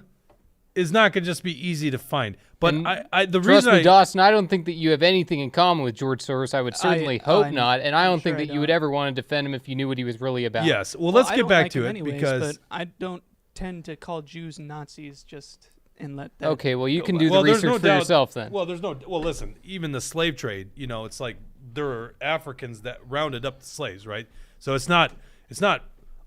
is not gonna just be easy to find. But the Trust reason me, Dawson, I don't think that you have anything in common with George Soros. I would certainly hope I'm not, and I don't sure think I that you would don't. ever want to defend him if you knew what he was really about. Yes. Well, let's I get don't back like to him it anyways, because but I don't tend to call Jews Nazis just and let that. Okay, well, you go can by. do the research for yourself then. Well, listen, even the slave trade, it's like there are Africans that rounded up the slaves, right? So it's not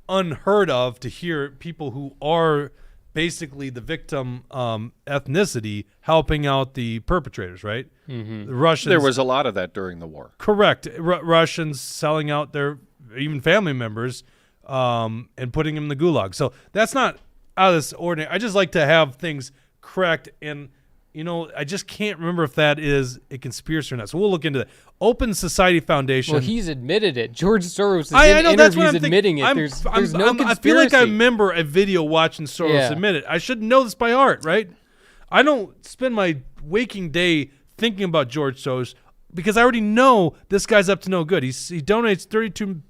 unheard of to hear people who are basically the victim ethnicity helping out the perpetrators, right? Mm-hmm. The Russians. There was a lot of that during the war. Correct. Russians selling out their even family members and putting them in the gulag. So that's not out of this ordinary. I just like to have things correct, and I just can't remember if that is a conspiracy or not. So we'll look into that. Open Society Foundation. Well, he's admitted it. George Soros is I in know, that's what interviews I'm admitting thinking. it. There's no conspiracy. I feel like I remember a video watching Soros admit it. I should know this by heart, right? I don't spend my waking day thinking about George Soros because I already know this guy's up to no good. He donates $32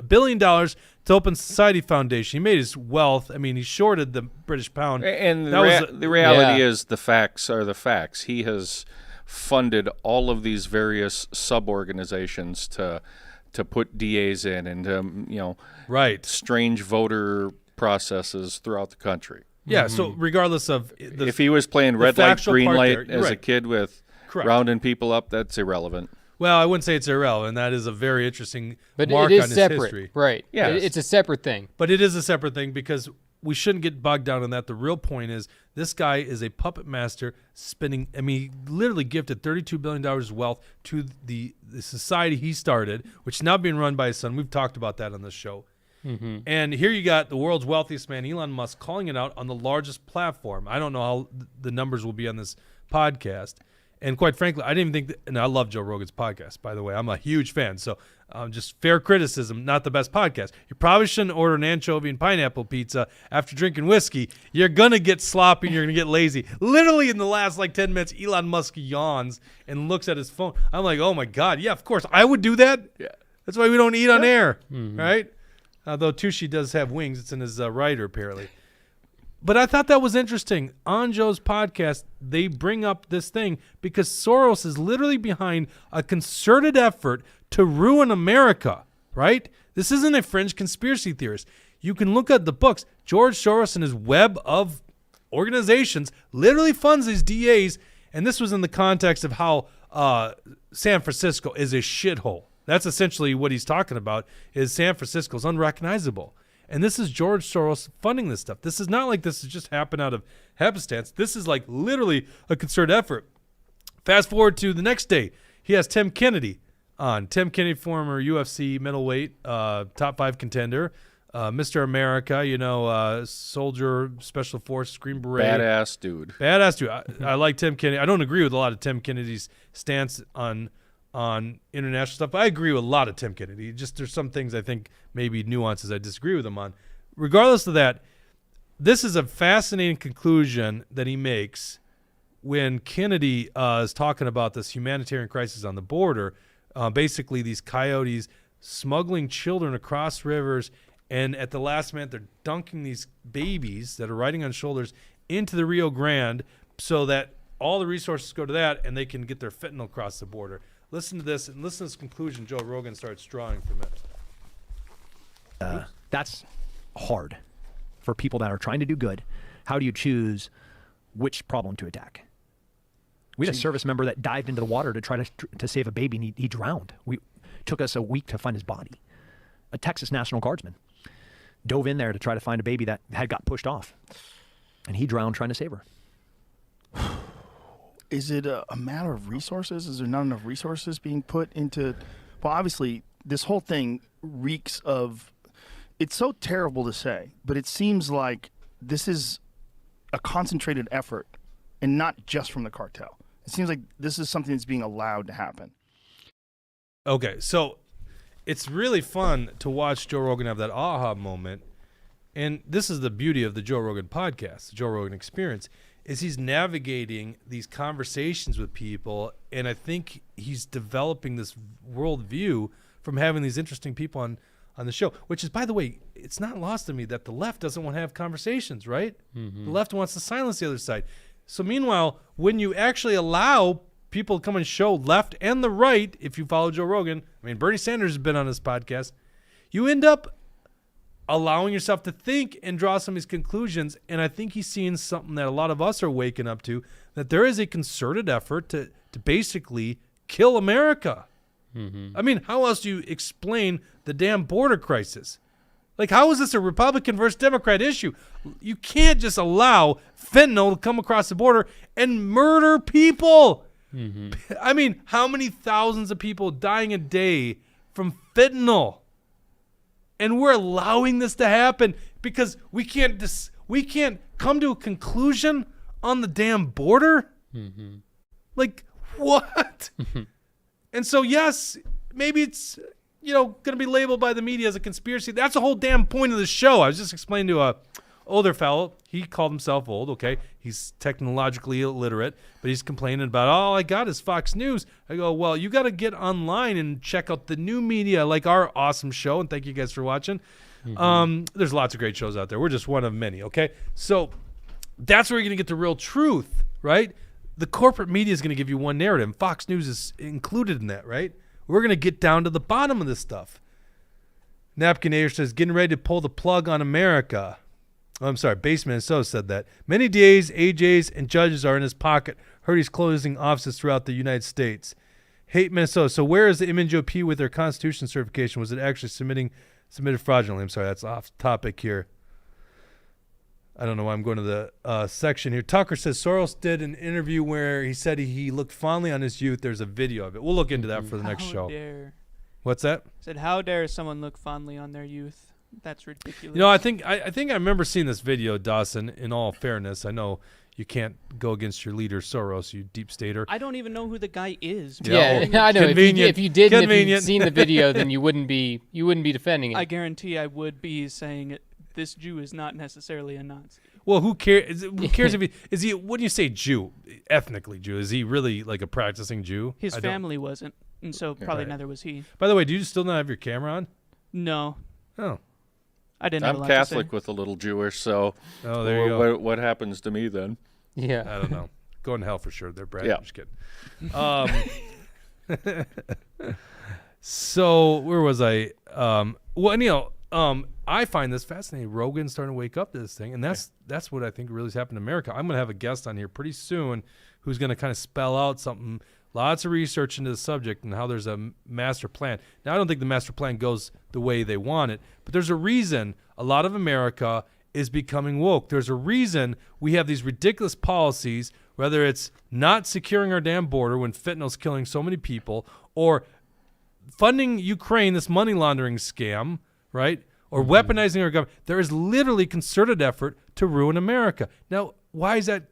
billion to Open Society Foundation. He made his wealth. I mean, he shorted the British pound. And the reality is the facts are the facts. He has funded all of these various sub-organizations to put DAs in and right, strange voter processes throughout the country. Yeah, so regardless of if he was playing red light, green light as a kid with Correct. rounding people up, that's irrelevant. Well, I wouldn't say it's irrelevant. That is a very interesting but mark it is on his separate, history. Right. Yeah, it's a separate thing. But it is a separate thing because we shouldn't get bogged down in that. The real point is this guy is a puppet master spending, he literally gifted $32 billion wealth to the society he started, which is now being run by his son. We've talked about that on this show. Mm-hmm. And here you got the world's wealthiest man, Elon Musk, calling it out on the largest platform. I don't know how the numbers will be on this podcast. And quite frankly, I didn't even think and I love Joe Rogan's podcast, by the way. I'm a huge fan. So just fair criticism, not the best podcast. You probably shouldn't order an anchovy and pineapple pizza after drinking whiskey. You're going to get sloppy and you're going to get lazy. Literally in the last 10 minutes, Elon Musk yawns and looks at his phone. I'm like, oh my God. Yeah, of course. I would do that. Yeah. That's why we don't eat on air, right? Although Tushy does have wings. It's in his rider, apparently. But I thought that was interesting. On Joe's podcast, they bring up this thing because Soros is literally behind a concerted effort to ruin America, right? This isn't a fringe conspiracy theorist. You can look at the books. George Soros and his web of organizations literally funds these DAs, and this was in the context of how San Francisco is a shithole. That's essentially what he's talking about, is San Francisco's unrecognizable. And this is George Soros funding this stuff. This is not like this has just happened out of happenstance. This is literally a concerted effort. Fast forward to the next day. He has Tim Kennedy on. Tim Kennedy, former UFC middleweight, top 5 contender. Mr. America, soldier, special forces, Green Beret. Badass dude. I like Tim Kennedy. I don't agree with a lot of Tim Kennedy's stance on international stuff. I agree with a lot of Tim Kennedy. Just there's some things I think maybe nuances I disagree with him on. Regardless of that, this is a fascinating conclusion that he makes when Kennedy is talking about this humanitarian crisis on the border. Basically, these coyotes smuggling children across rivers, and at the last minute, they're dunking these babies that are riding on shoulders into the Rio Grande so that all the resources go to that and they can get their fentanyl across the border. Listen to this, and listen to this conclusion Joe Rogan starts drawing from it. That's hard for people that are trying to do good. How do you choose which problem to attack? We had a service member that dived into the water to try to save a baby, and he drowned. took us a week to find his body. A Texas National Guardsman dove in there to try to find a baby that had got pushed off, and he drowned trying to save her. Is it a matter of resources? Is there not enough resources being put into? Well, obviously, this whole thing reeks of. It's so terrible to say, but it seems like this is a concentrated effort, and not just from the cartel. It seems like this is something that's being allowed to happen. Okay, so it's really fun to watch Joe Rogan have that aha moment. And this is the beauty of the Joe Rogan podcast, the Joe Rogan experience, is he's navigating these conversations with people. And I think he's developing this worldview from having these interesting people on the show, which is, by the way, it's not lost on me that the left doesn't want to have conversations, right? Mm-hmm. The left wants to silence the other side. So meanwhile, when you actually allow people to come and show left and the right, if you follow Joe Rogan, I mean, Bernie Sanders has been on this podcast, you end up allowing yourself to think and draw some of these conclusions. And I think he's seeing something that a lot of us are waking up to, that there is a concerted effort to basically kill America. Mm-hmm. I mean, how else do you explain the damn border crisis? Like, how is this a Republican versus Democrat issue? You can't just allow fentanyl to come across the border and murder people. Mm-hmm. I mean, how many thousands of people dying a day from fentanyl? And we're allowing this to happen because we can't come to a conclusion on the damn border? Mm-hmm. Like, what? And so, yes, maybe it's, going to be labeled by the media as a conspiracy. That's the whole damn point of the show. I was just explaining to a older fellow. He called himself old, okay? He's technologically illiterate, but he's complaining about, all I got is Fox News. I go, well, you got to get online and check out the new media, like our awesome show, and thank you guys for watching. Mm-hmm. There's lots of great shows out there. We're just one of many, okay? So that's where you're going to get the real truth, right? The corporate media is going to give you one narrative. Fox News is included in that, right? We're going to get down to the bottom of this stuff. Napkinator says, getting ready to pull the plug on America. Oh, I'm sorry, Base Minnesota said that. Many DAs, AJs, and judges are in his pocket. Heard he's closing offices throughout the United States. Hate Minnesota. So where is the MNGOP with their Constitution certification? Was it actually submitted fraudulently? I'm sorry, that's off topic here. I don't know why I'm going to the section here. Tucker says Soros did an interview where he said he looked fondly on his youth. There's a video of it. We'll look into that for the next show. Dare. What's that? Said, how dare someone look fondly on their youth? That's ridiculous. I think I remember seeing this video, Dawson. In all fairness, I know you can't go against your leader, Soros, you deep stater. I don't even know who the guy is. Yeah, I know. If you didn't, if you'd seen the video, then you wouldn't be defending it. I guarantee I would be saying this Jew is not necessarily a Nazi. Well, who cares? Who cares if is he? When you say Jew, ethnically Jew, is he really like a practicing Jew? His family wasn't, and so probably neither was he. By the way, do you still not have your camera on? No. Oh. I didn't. I'm Catholic with a little Jewish, so. Oh, there you go. What happens to me then? Yeah. I don't know. Going to hell for sure. They're Brad. Yeah. I'm just kidding. So where was I? I find this fascinating. Rogan's starting to wake up to this thing, and that's what I think really has happened in America. I'm going to have a guest on here pretty soon who's going to kind of spell out something, lots of research into the subject and how there's a master plan. Now, I don't think the master plan goes the way they want it, but there's a reason a lot of America is becoming woke. There's a reason we have these ridiculous policies, whether it's not securing our damn border when fentanyl's killing so many people, or funding Ukraine, this money laundering scam, right? Or weaponizing our government. There is literally concerted effort to ruin America. Now, why is that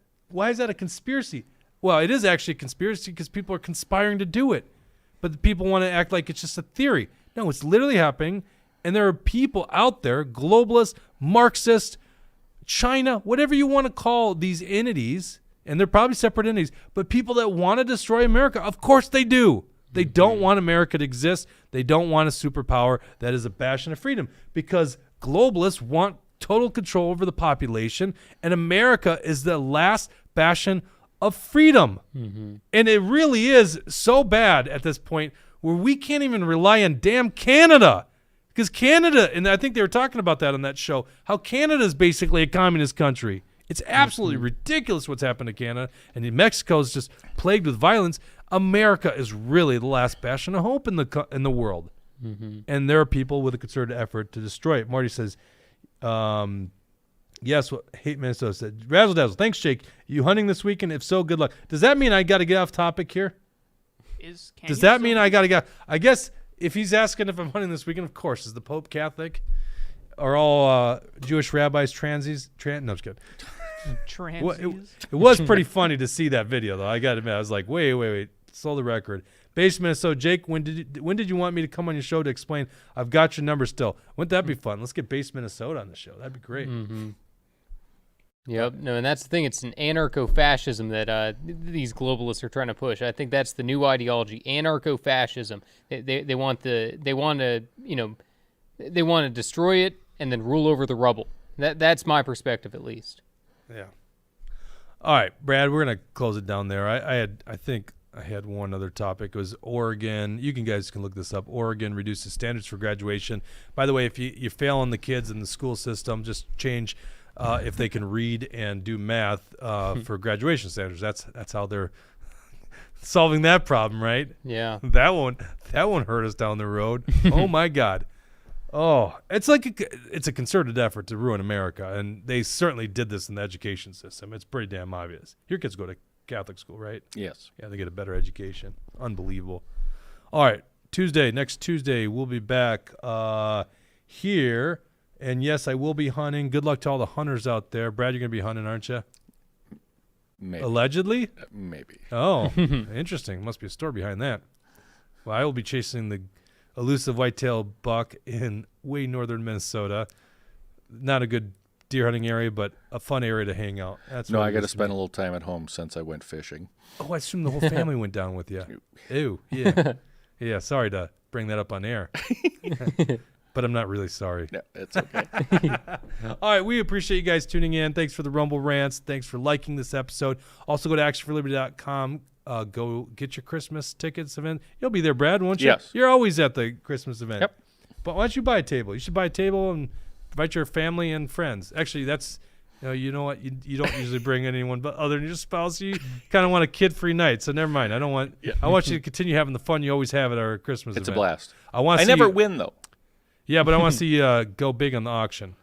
a conspiracy? Well, it is actually a conspiracy because people are conspiring to do it. But the people want to act like it's just a theory. No, it's literally happening. And there are people out there, globalists, Marxists, China, whatever you want to call these entities, and they're probably separate entities, but people that want to destroy America, of course they do. They don't want America to exist. They don't want a superpower that is a bastion of freedom, because globalists want total control over the population, and America is the last bastion of freedom. Mm-hmm. And it really is so bad at this point where we can't even rely on damn Canada, because Canada, and I think they were talking about that on that show, how Canada is basically a communist country. It's absolutely ridiculous what's happened to Canada, and Mexico is just plagued with violence. America is really the last bastion of hope in the world, and there are people with a concerted effort to destroy it. Marty says, yes, what Hate Minnesota said. Razzle dazzle. Thanks, Jake. You hunting this weekend? If so, good luck. Does that mean I got to get off topic here? Does that mean I got to get? I guess if he's asking if I'm hunting this weekend, of course. Is the Pope Catholic? Are all Jewish rabbis transies? No, I'm just kidding. Transies? It was pretty funny to see that video, though. I got to admit, I was like, wait, slow the record. Base Minnesota, Jake, when did you want me to come on your show to explain? I've got your number still. Wouldn't that be fun? Let's get Base Minnesota on the show. That'd be great. Yep. No, and that's the thing. It's an anarcho-fascism that these globalists are trying to push. I think that's the new ideology, anarcho-fascism. They want to destroy it and then rule over the rubble. That's my perspective, at least. Yeah. All right, Brad, we're gonna close it down there. I think I had one other topic. It was Oregon. You guys can look this up. Oregon reduces standards for graduation. By the way, if you fail on the kids in the school system, just change if they can read and do math for graduation standards. That's how they're solving that problem, right? Yeah. That won't hurt us down the road. Oh my God. Oh, it's a concerted effort to ruin America, and they certainly did this in the education system. It's pretty damn obvious. Your kids go to Catholic school, right? Yes. Yeah, they get a better education. Unbelievable. All right, next Tuesday, we'll be back here, and yes, I will be hunting. Good luck to all the hunters out there. Brad, you're going to be hunting, aren't you? Maybe. Allegedly? Maybe. Oh, interesting. Must be a story behind that. Well, I will be chasing the elusive whitetail buck in way northern Minnesota. Not a good deer hunting area, but a fun area to hang out. That's no, I got to spend a little time at home since I went fishing. Oh, I assume the whole family went down with you. Ew, yeah. Yeah, sorry to bring that up on air. But I'm not really sorry. No, it's okay. All right, we appreciate you guys tuning in. Thanks for the Rumble Rants. Thanks for liking this episode. Also, go to actionforliberty.com. Go get your Christmas tickets event. You'll be there, Brad, won't you? Yes. You're always at the Christmas event. Yep. But why don't you buy a table? You should buy a table and invite your family and friends. Actually, that's, you know what? You don't usually bring anyone but other than your spouse. You kind of want a kid-free night, so never mind. I want you to continue having the fun you always have at our Christmas event. It's a blast. I never win, though. Yeah, but I want to see you go big on the auction.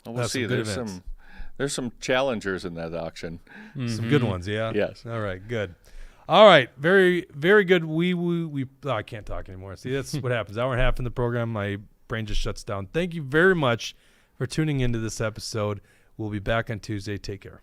Well, we'll see. There's some challengers in that auction. Some good ones, yeah? Yes. All right, good. All right, very, very good. I can't talk anymore. See, that's what happens. Hour and a half in the program, my brain just shuts down. Thank you very much for tuning into this episode. We'll be back on Tuesday. Take care.